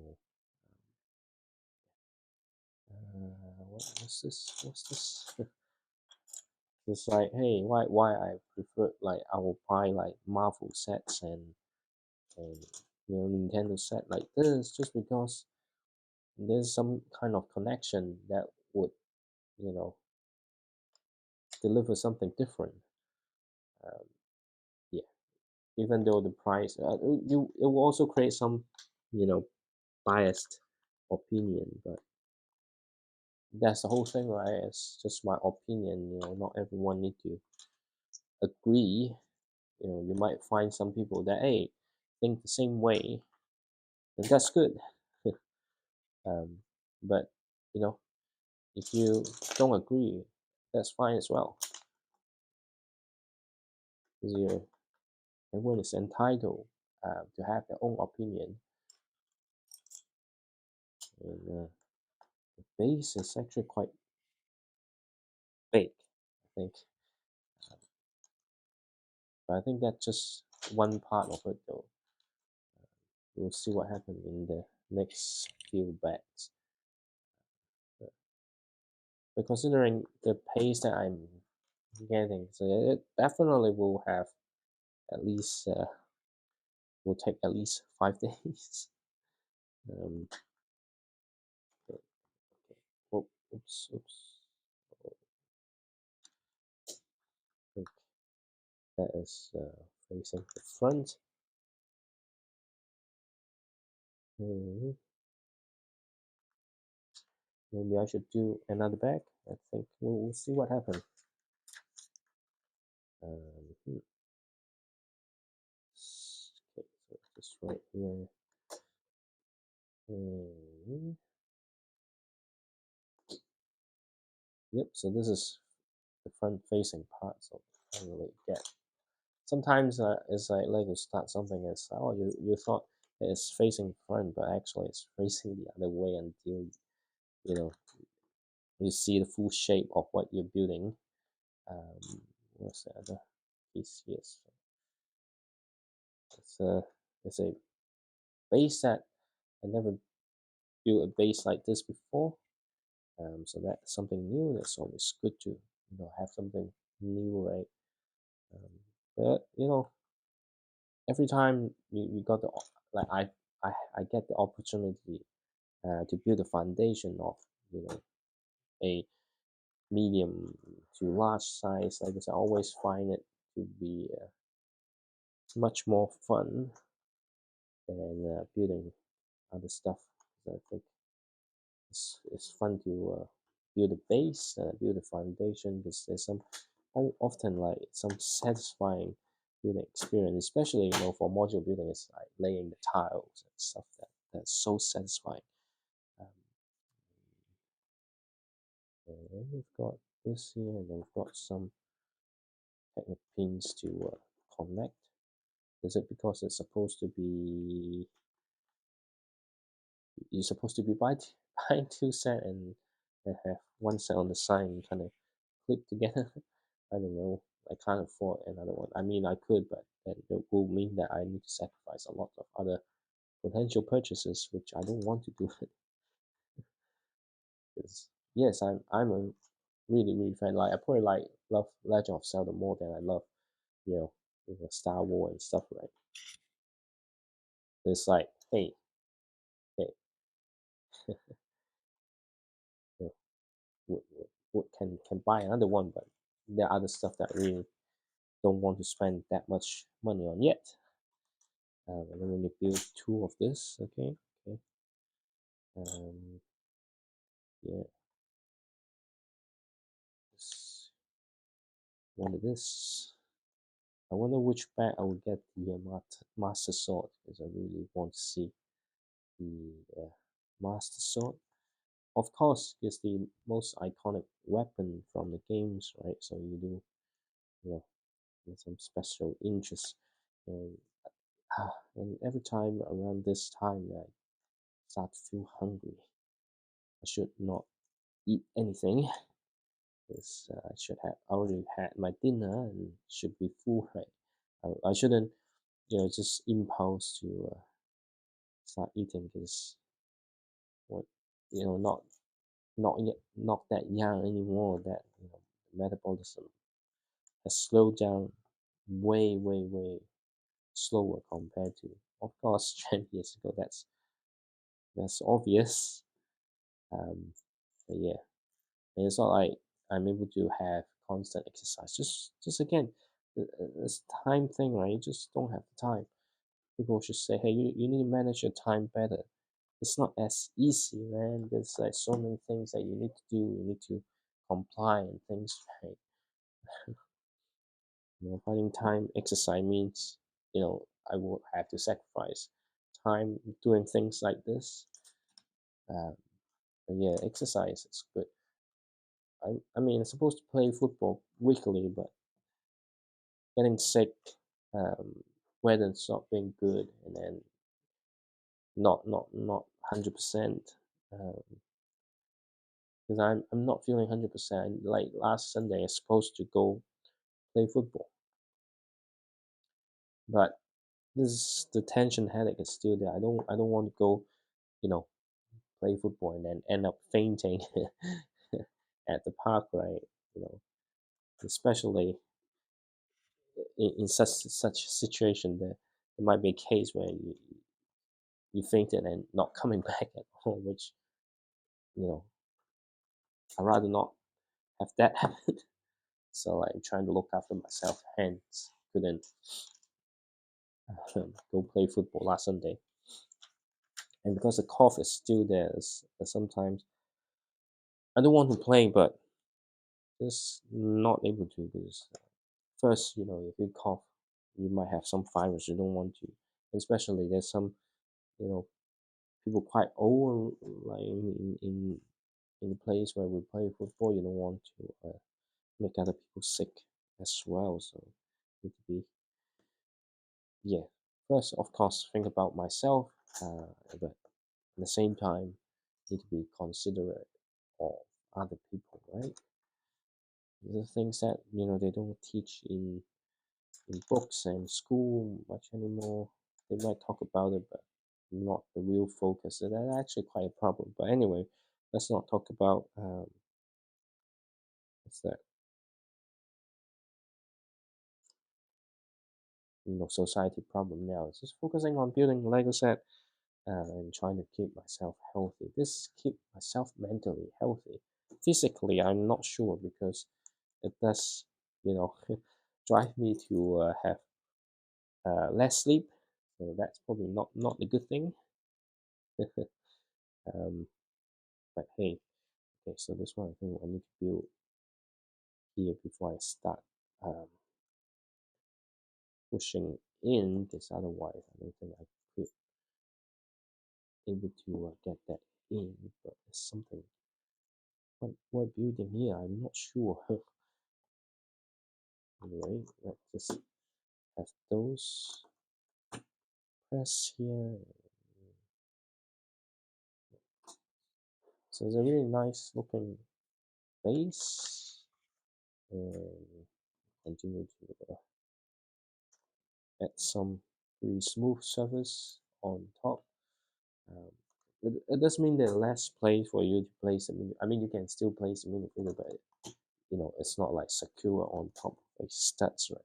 what's this? What's this? It's like, hey, why I prefer like I will buy like Marvel sets and Nintendo set like this just because there's some kind of connection that would you know deliver something different. Um, yeah, even though the price, it will also create some you know biased opinion, but that's the whole thing, right? It's just my opinion. Not everyone need to agree. You might find some people that think the same way, and that's good. um, but you know, if you don't agree, that's fine as well. Because everyone is entitled to have their own opinion, and the base is actually quite big, I think. But I think that's just one part of it, though. We'll see what happens in the next few bets. But considering the pace that I'm getting, so it definitely will have at least will take at least 5 days. Um, okay, okay. Oops, oops. I think that is facing the front. Mhm. Maybe I should do another back. I think we'll see what happens. Hmm. Okay, so just right here. Mhm. Yep, so this is the front facing part, so I don't really get. Sometimes it's like you start something as oh you thought it's facing front, but actually it's facing the other way until you know you see the full shape of what you're building. What's the other piece here? So it's a base that I never built a base like this before. So that's something new. That's always good to have something new, right? But every time you got the like I get the opportunity to build a foundation of a medium to large size like this. I always find it to be much more fun than building other stuff. I think it's fun to build a base, build a foundation, because there's some often like some satisfying building experience, especially for module building. It's like laying the tiles and stuff that's so satisfying. Um, and we've got this here, and then we've got some technic pins to connect. Is it because it's supposed to be you're supposed to be buying two set and have one set on the side and kind of clip together? I don't know. I can't afford another one. I mean, I could, but it will mean that I need to sacrifice a lot of other potential purchases, which I don't want to do. Because yes, I'm a really fan. Like I probably love Legend of Zelda more than I love you know Star Wars and stuff. Right? It's like hey, you know, can buy another one, but there are other stuff that I really don't want to spend that much money on yet. And then when you build two of this, okay, um, yeah, this, one of this. I wonder which bag I will get the master sword because I really want to see the master sword. Of course, it's the most iconic weapon from the games, right? So you know, with some special interest, and and every time around this time, I start to feel hungry. I should not eat anything because I should have already had my dinner and should be full, right? I shouldn't, just impulse to start eating because what, not that young anymore. That metabolism has slowed down way slower compared to, of course, 10 years ago. That's obvious. Um, but yeah, and it's not like I'm able to have constant exercise. Just again, it's time thing, right? You just don't have the time. People should say, hey, you need to manage your time better. it's not as easy, man. There's like so many things that you need to do. You need to comply and things. Right? Finding time exercise means I will have to sacrifice time doing things like this. Um, but yeah, exercise is good. I mean, I'm supposed to play football weekly, but getting sick, um, weather's not being good, and then not 100%. Because I'm not feeling 100%. Like last Sunday, I was supposed to go play football, but this the tension headache is still there. I don't want to go, you know, play football and then end up fainting at the park, right? You know, especially in such situation, there might be a case where you fainted and not coming back at home, which you know I'd rather not have that happen. So like, I'm trying to look after myself, hence couldn't go play football last Sunday. And because the cough is still there, sometimes I don't want to play, but just not able to because first, if you cough, you might have some virus. You don't want to, especially there's some, you know, people quite old, like in the place where we play football. You don't want to make other people sick as well. So need to be, yeah. First, of course, think about myself, but at the same time, need to be considerate of other people, right? The things that they don't teach in books and school much anymore. They might talk about it, but not the real focus. And that's actually quite a problem. But anyway, let's not talk about what's that? Society problem now. It's just focusing on building Lego set and trying to keep myself healthy. This keep myself mentally healthy. Physically, I'm not sure because it does, drive me to have less sleep. So that's probably not a good thing. um, but hey, okay, so this one I think I need to build here before I start um, pushing in, because otherwise I don't think I could able to get that in. But there's something. What building here? I'm not sure. Anyway, let's just have those press here. So it's a really nice looking base, and continue to add some pretty smooth surface on top. Um, it does mean there's less place for you to place a mini. I mean, you can still place a mini figure, but it's not like secure on top of a studs, right?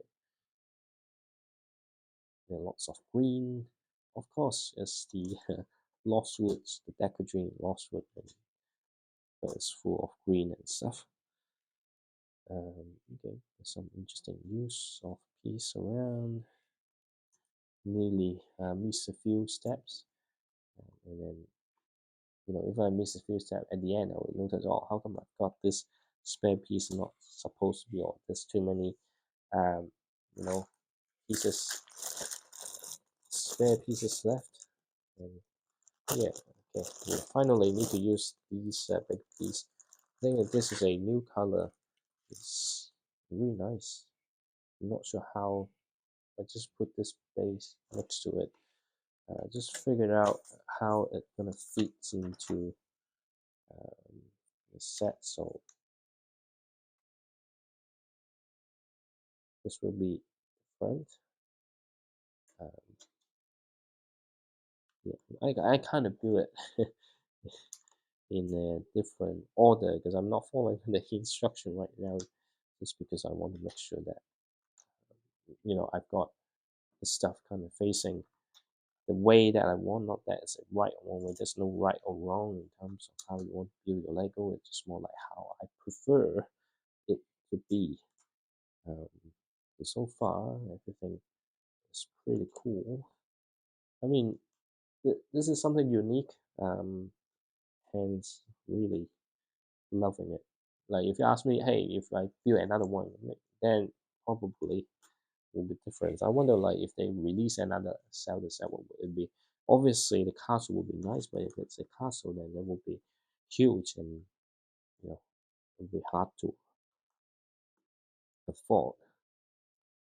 There are lots of green. Of course, it's the Lost Woods, the Deku Tree Lost Wood, and it's full of green and stuff. Okay, there's some interesting use of piece around. Nearly missed a few steps, and then if I miss a few steps at the end, I would notice, oh, how come I've got this spare piece not supposed to be, or there's too many, um, you know, pieces, spare pieces left. And yeah, okay, we finally need to use these big piece. I think that this is a new color. It's really nice. I'm not sure how. I just put this base next to it. Just figured out how it gonna fit into um, the set. So this will be front. Um, yeah, I kind of do it in a different order because I'm not following the instruction right now, just because I want to make sure that I've got the stuff kind of facing the way that I want, not that it's a right or wrong way. There's no right or wrong in terms of how you want to build your Lego. It's just more like how I prefer it to be. Um, so far, everything is pretty cool. I mean, this is something unique. And really loving it. Like if you ask me, hey, if I build another one, then probably will be different. I wonder like if they release another Zelda set, what would it be? Obviously, the castle would be nice, but if it's a castle, then it will be huge and it will be hard to afford.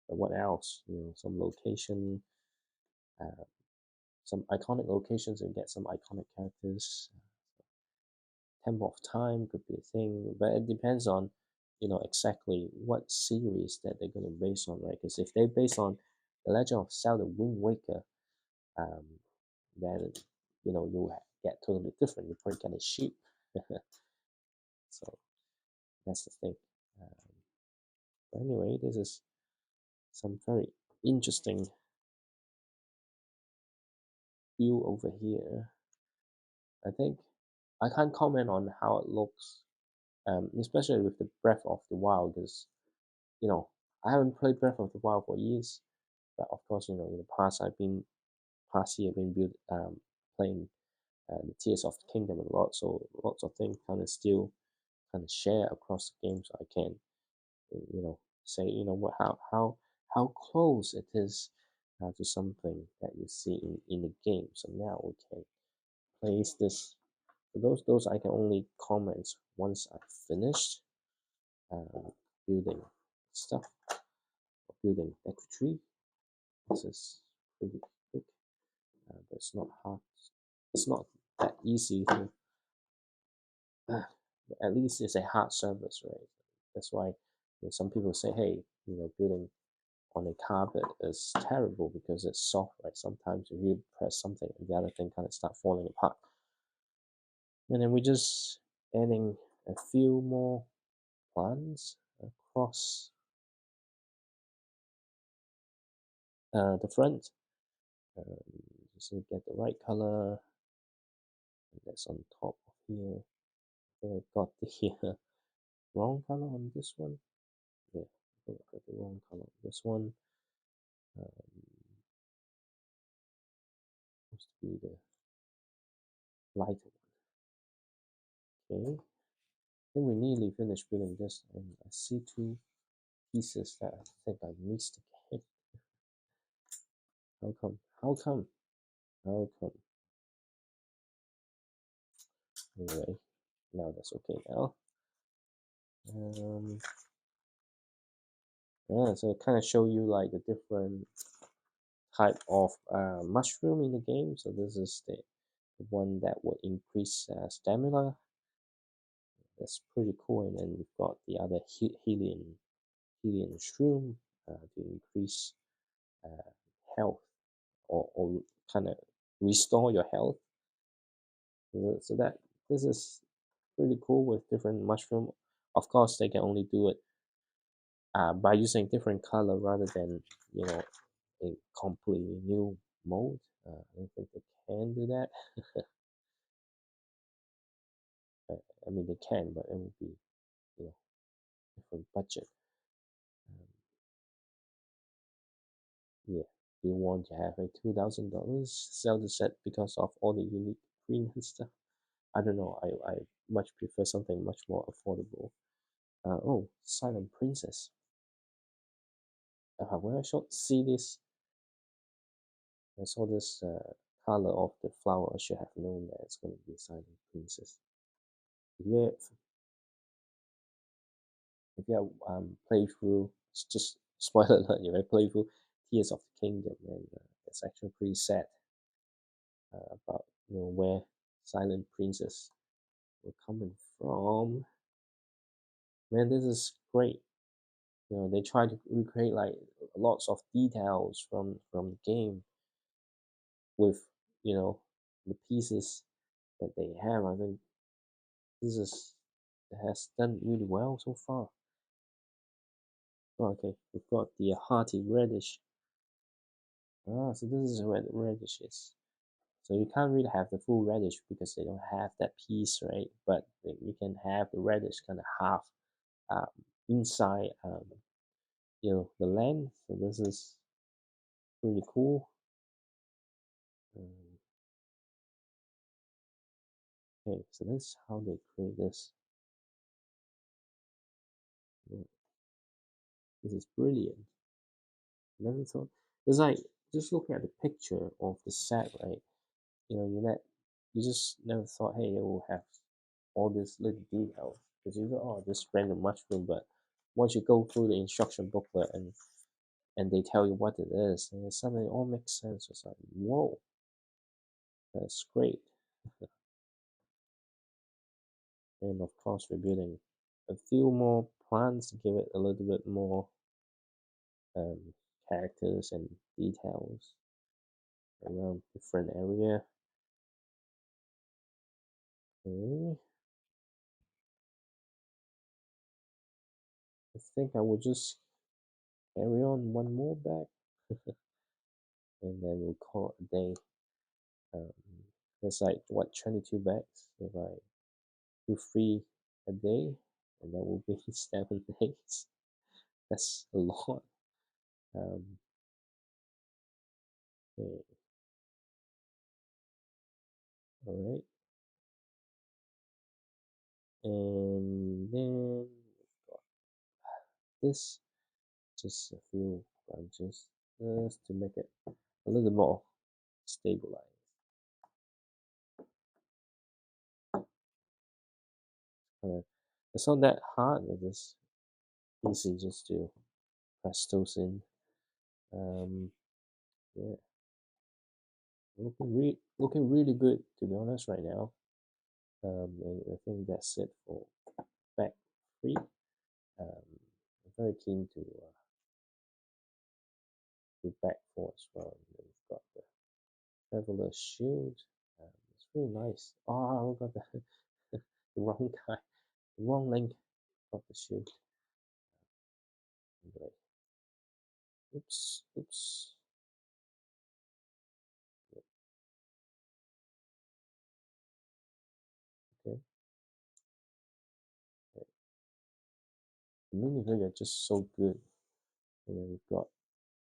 But what else? Some location, uh, some iconic locations, and get some iconic characters. Temple of Time could be a thing, but it depends on exactly what series that they're going to base on, right? Because if they base on the Legend of Zelda Wind Waker, um, then you get totally different. You probably get a sheep. So that's the thing. Um, but anyway, this is some very interesting view over here. I think I can't comment on how it looks, especially with the Breath of the Wild, because you know I haven't played Breath of the Wild for years. But of course, in the past year I've been playing the Tears of the Kingdom a lot, so lots of things kind of still kind of share across the game, so I can say what how close it is to something that you see in the game. So now we can place this. For those I can only comment once I finished uh, building stuff, building Deku Tree. This is pretty quick, but it's not hard. It's not that easy to. At least it's a hard surface, right? That's why some people say, hey, building on a carpet is terrible because it's soft, right? Sometimes if you press something, the other thing kind of start falling apart. And then we're just adding a few more plants across the front. Just to get the right color. And that's on top of here. I think I got the wrong color on this one. Yeah, I think I got the wrong color on this one. Um, Supposed to be the lighter one. Okay. Then we nearly finished building this, and I see two pieces that I think I missed again. How come? How come? How come? Anyway, now that's okay now. Um, yeah, so it kind of show you like the different type of mushroom in the game. So this is the one that will increase stamina. That's pretty cool. And then we've got the other Helium shroom to increase uh, health or kind of restore your health. So that this is pretty cool with different mushroom. Of course, they can only do it by using different color rather than a completely new mode. I don't think they can do that. I mean, they can, but it would be you know different budget. Um, yeah, you want to have a $2,000 Zelda set because of all the unique green and stuff. I don't know. I much prefer something much more affordable. Oh, Silent Princess. When I see this, I saw this color of the flower. I should have known that it's going to be Silent Princess. If you play through, it's just spoiler alert. If I play through Tears of the Kingdom, and it's actually pretty sad about where Silent Princess were coming from. Man, this is great. They try to recreate like lots of details from the game with the pieces that they have. I think this is it has done really well so far. Oh, okay, we've got the hearty radish. So this is where the radish is. So you can't really have the full radish because they don't have that piece, right? But you can have the radish kind of half um, inside, the land. So this is pretty cool. Um, Okay, so this is how they create this. This is brilliant. Never thought. It's like just looking at the picture of the set, right? You just never thought, hey, it will have all these little details. Because you go, oh, this random mushroom, but once you go through the instruction booklet and they tell you what it is, and it suddenly all makes sense. It's like, whoa, that's great. And of course, we're building a few more plants to give it a little bit more um, characters and details around different area. Okay. I think I will just carry on one more bag and then we'll call it a day. Um, it's like what 22 bags if I do three a day, and that will be 7 days. That's a lot. Um, okay, all right, and then this just a few branches just to make it a little more stabilized. It's not that hard. It is easy just to press those in. Yeah, looking really good to be honest right now. And I think that's it for back three. I'm very keen to do back four as well. And then we've got the traveler shield. It's really nice. Oh, I got the wrong guy, the wrong link of the shield. Anyway, oops. Okay, right. The mini figure are just so good. And then we've got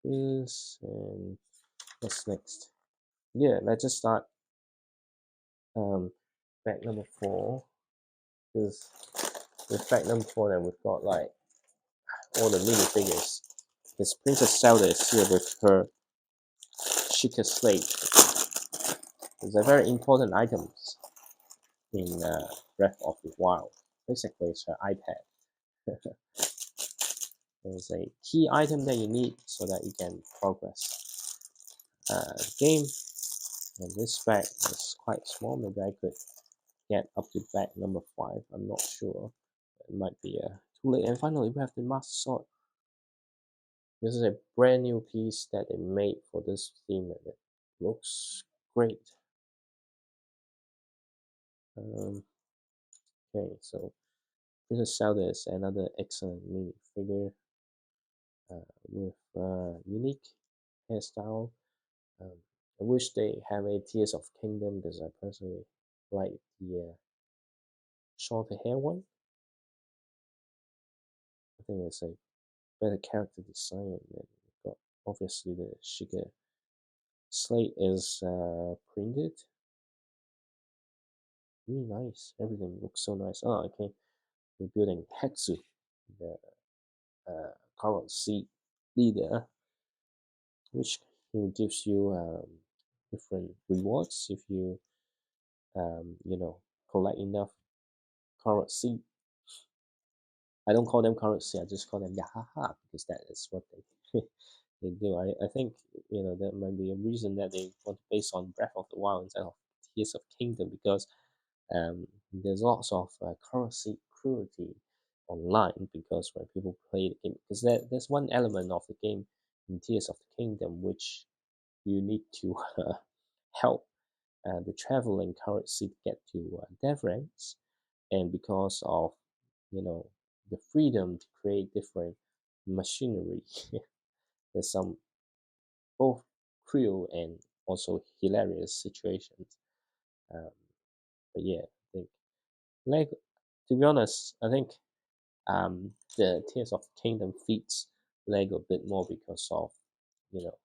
this, and what's next? Yeah, let's just start um back number four. Because with back number four, then we've got like all the mini figures. Because Princess Zelda is here with her Sheikah slate. These are very important items in Breath of the Wild. Basically, it's her iPad. It's a key item that you need so that you can progress the game. And this bag is quite small. Maybe I could get up to bag number 5. I'm not sure. It might be too late. And finally, we have the Master Sword. This is a brand new piece that they made for this theme, and it looks great. Okay, so Princess Zelda is another excellent mini figure with unique hairstyle. Um, I wish they have a Tears of Kingdom because I personally like the shorter hair one. I think it's a better character design. And got obviously the Sheikah slate is printed. Really nice. Everything looks so nice. Oh, okay. We're building Hexu, the current seed leader, which gives you different rewards if you collect enough current seed. I don't call them current seed. I just call them Yahaha because that is what they they do. I think that might be a reason that they want to base on Breath of the Wild instead of Tears of Kingdom because there's lots of currency cruelty online because when people play the game, because there's one element of the game in Tears of the Kingdom which you need to help the traveling currency to get to Devrance, and because of you know the freedom to create different machinery, there's some both cruel and also hilarious situations. Um, but yeah, I think like to be honest, I think the Tears of the Kingdom fits Lego a bit more because of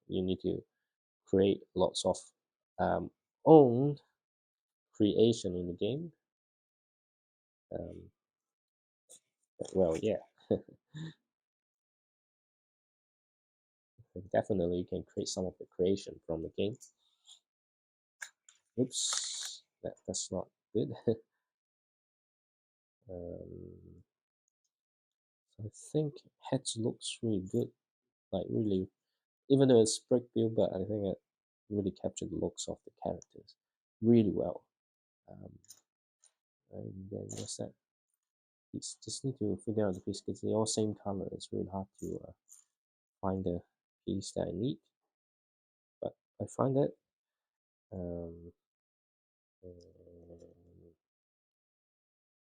you need to create lots of own creation in the game. Um, well, yeah, definitely you can create some of the creation from the game. Oops, that's not good. um, so I think heads looks really good, like really, even though it's brick build, but I think it really captured the looks of the characters really well. Um, and then what's that? It's just need to figure out the piece because they're all same color. It's really hard to find the piece that I need, but I find it. Um,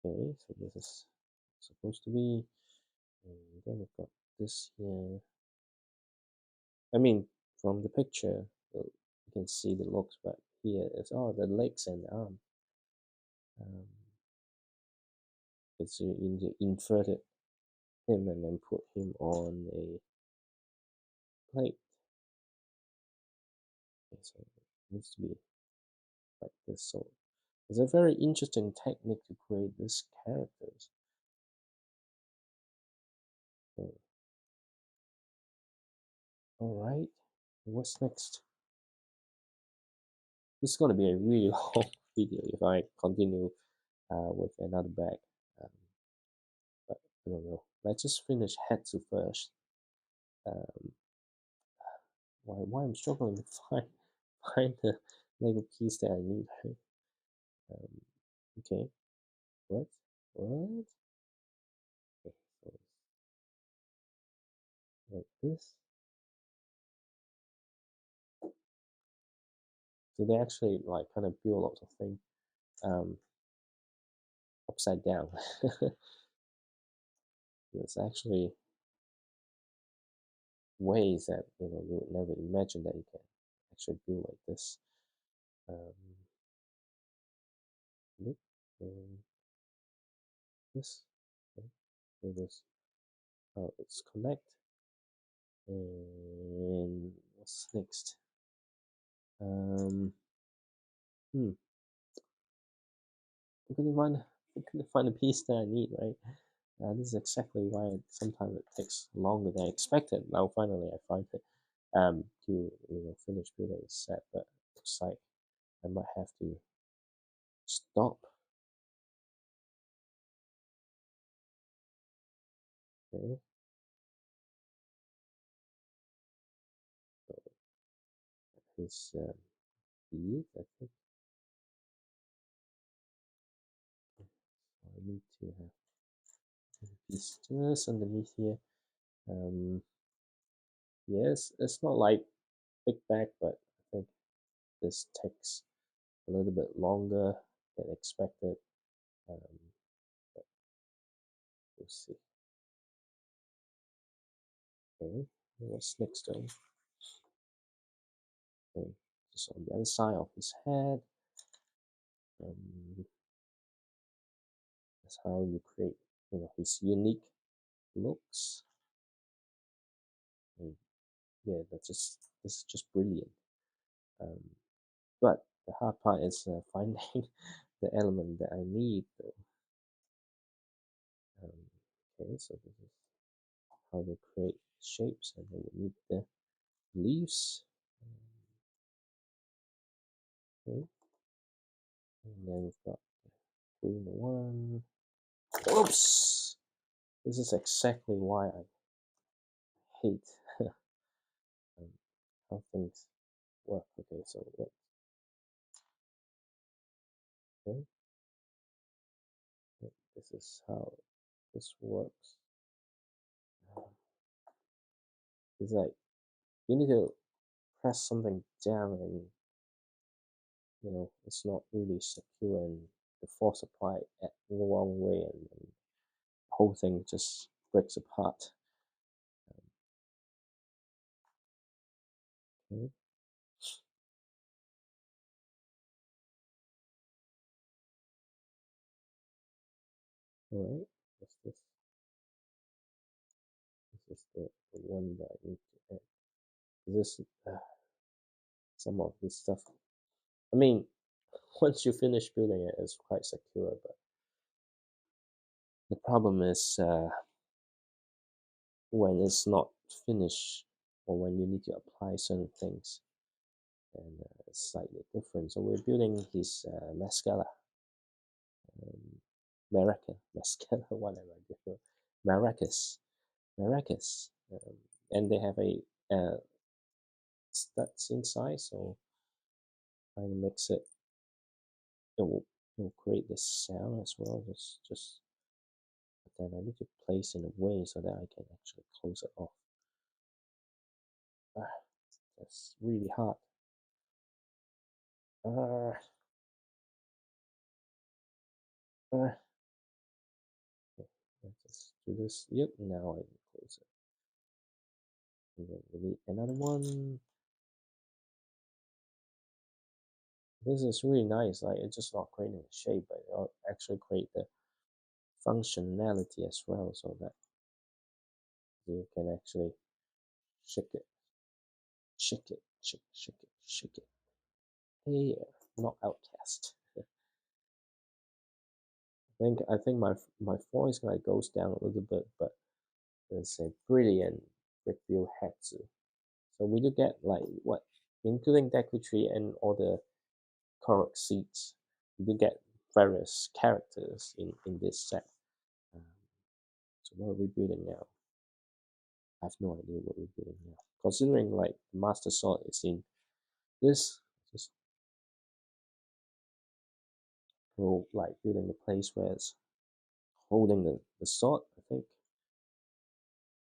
okay, so this is supposed to be, and then we've got this here. I mean, from the picture, you can see the looks, but here it's all the legs and the arm. Um, it's you inverted him and then put him on a plate. Okay, so it needs to be like this. So it's a very interesting technique to create these characters. Okay. All right, what's next? This is going to be a really long video if I continue with another bag. Um, but I don't know. Let's just finish Hetsu first. Um, why I'm struggling to find the Lego piece that I need. Um, okay, what? Okay, so like this. So they actually like kind of build lots of things um, upside down. There's actually ways that you would never imagine that you can actually build like this. Um, look, um, this, okay, so this, how it's connect, and what's next? Um, hmm, I'm gonna find, I'm gonna find a piece that I need, right? This is exactly why sometimes it takes longer than I expected. Now finally I find it to finish building a set, but looks like I might have to stop. Okay, so his feet, I think I need to have a piece just underneath here. Um, yes, it's not like big back, but I think this takes a little bit longer than expected. Um, but we'll see. Okay, what's next though? Okay, just on the other side of his head. Um, that's how you create, his unique looks. And yeah, this is just brilliant. Um, but the hard part is finding the element that I need though. Okay, so this is how we create shapes, and then we need the leaves. Okay, and then we've got the green one. Oops! This is exactly why I hate um, how things work. Okay, so what? Okay, this is how this works. It's like you need to press something down, and it's not really secure, and the force applied at the wrong way, and the whole thing just breaks apart. Okay. All right, what's this? This is the one that I need to add. Is this some of this stuff? I mean, once you finish building it, it's quite secure. But the problem is when it's not finished or when you need to apply certain things, and it's slightly different. So we're building his mascara, um, mascara, whatever, different, maracas, maracas, and they have a studs inside, so trying to mix it, it will create this sound as well. Just but then I need to place in a way so that I can actually close it off. Ah, that's really hard. Ah, ah. Okay, let's just do this. Yep, now I can close it. And then we need another one. This is really nice. Like it's just not creating a shape, but it'll actually create the functionality as well, so that you can actually shake it, shake it, shake it, shake it. Hey, knockout test. I think my voice kind of goes down a little bit, but it's a brilliant review Hetsu. So we do get like what, including Deku Tree and all the Korok seeds, we do get various characters in this set. Um, so what are we building now? I have no idea what we're building now. Considering like the Master Sword is in this, just go like building the place where it's holding the sword, I think.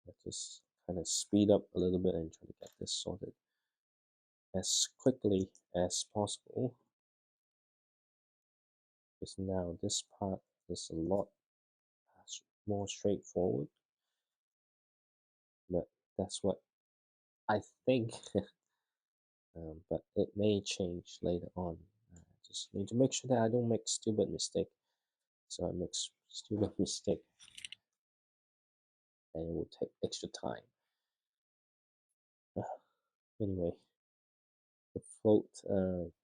Let's just kind of speed up a little bit and try to get this sorted as quickly as possible. Because now this part is a lot more straightforward, but that's what I think. But it may change later on. Just need to make sure that I don't make stupid mistake. So I make stupid mistake, and it will take extra time. Anyway, the float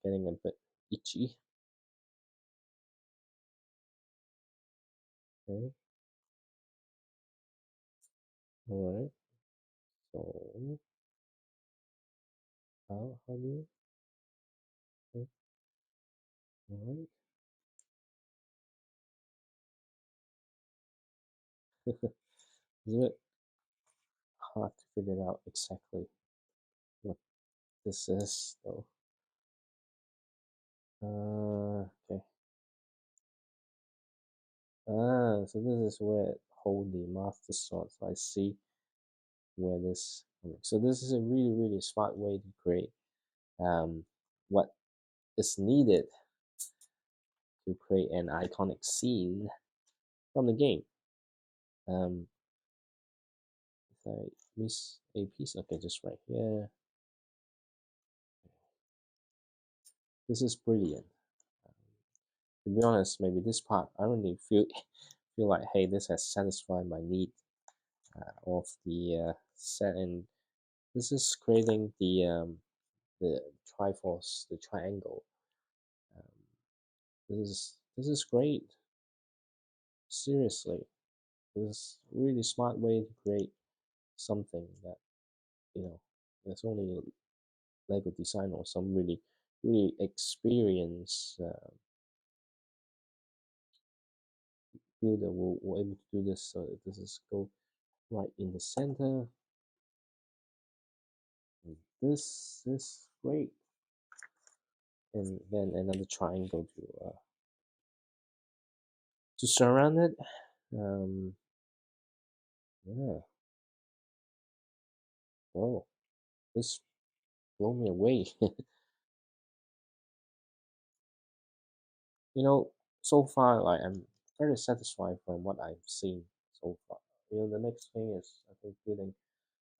getting a bit itchy. Okay, all right. So how do you? Okay, all right. It's a bit hard to figure out exactly what this is, though. Okay. So this is where it hold the master sword. So I see where this. So this is a really smart way to create what is needed to create an iconic scene from the game. If I miss a piece, okay, just right here. This is brilliant. To be honest, maybe this part I don't really feel like, hey, this has satisfied my need of the set, and this is creating the triforce, the triangle. Um, this is great. Seriously, this is really smart way to create something that you know there's only Lego design or some really experienced builder will able to do this. So this is go right in the center. And this is great. And then another triangle to surround it. Um, yeah. Oh, this blew me away. So far, like, I'm very satisfied from what I've seen so far. The next thing is I think building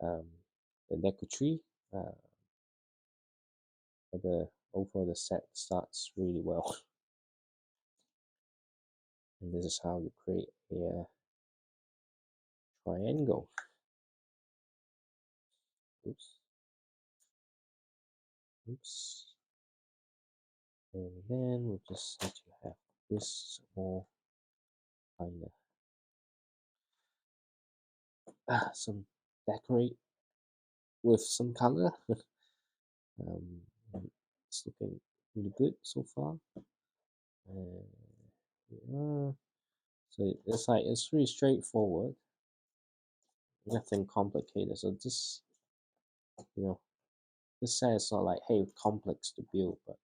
um, the Deku Tree. But the overall the set starts really well, and this is how you create a triangle. Oops, oops. And then we just need to have this more kind of some decorate with some color. um, and it's looking really good so far. And yeah, so it's really straightforward, nothing complicated. So this, you know, this set is not like, hey, complex to build, but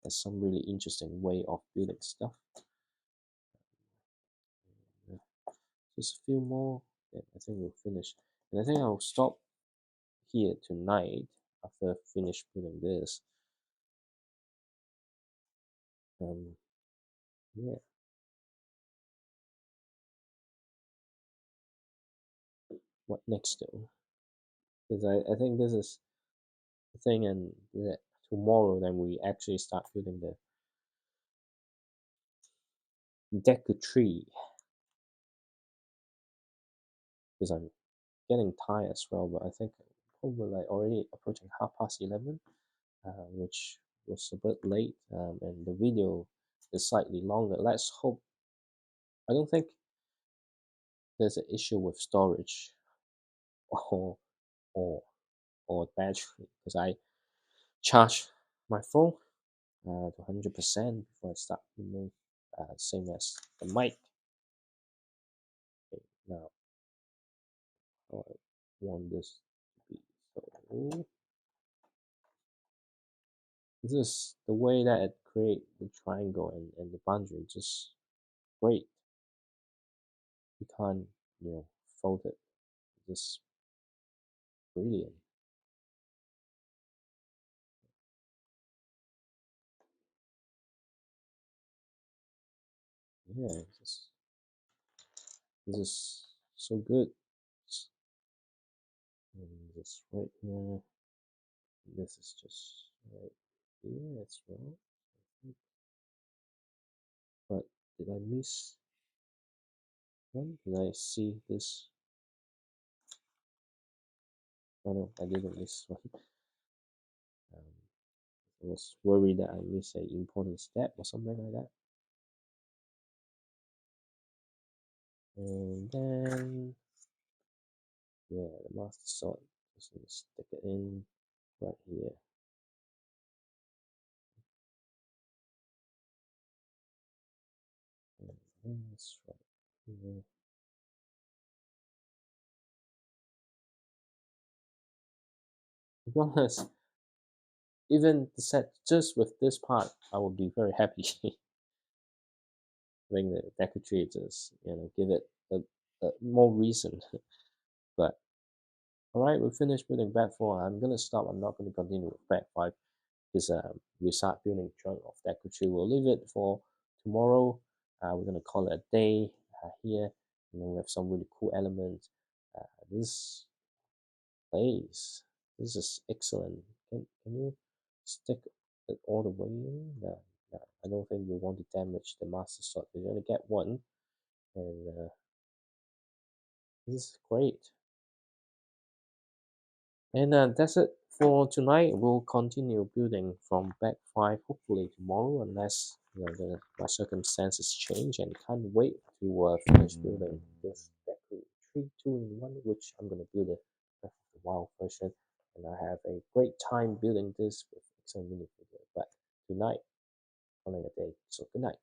there's some really interesting way of building stuff. Yeah, just a few more, and I think we'll finish. And I think I'll stop here tonight after I finish building this. Yeah, what next though? Because I think this is the thing, and that tomorrow then we actually start building the Deku Tree, because I'm getting tired as well. But I think probably like already approaching 11:30, which was a bit late, and the video is slightly longer. Let's hope. I don't think there's an issue with storage or or or battery, because I charge my phone to 100% before I start filming. Same as the mic. Okay, now how I want this to be. So this is the way that it create the triangle and the boundary. Just great. You can't, fold it. Just brilliant. Yeah, this is so good. And this right here. This is just right here as well. But did I miss one? Did I see this? Oh no, I didn't miss one. Um, I was worried that I missed an important step or something like that. And then, yeah, the master sword. Just gonna stick it in right here. And then it's right here. To be honest, even the set just with this part, I would be very happy. Having the Deku Tree just, give it a more reason. But alright, we finished building back 4. I'm gonna stop. I'm not gonna continue with back 5, because we start building chunk of Deku Tree. We'll leave it for tomorrow. We're gonna call it a day here. And then we have some really cool elements. This place, this is excellent. Can you stick it all the way in? No, no, I don't think you want to damage the master sword. You're gonna get one, and this is great. And that's it for tonight. We'll continue building from back 5 hopefully tomorrow, unless my circumstances change, and can't wait to finish building this Deku Tree 2-in-1, which I'm gonna build a Breath of the Wild version, and I have a great time building this with excellent video. But tonight, calling a day. So good night.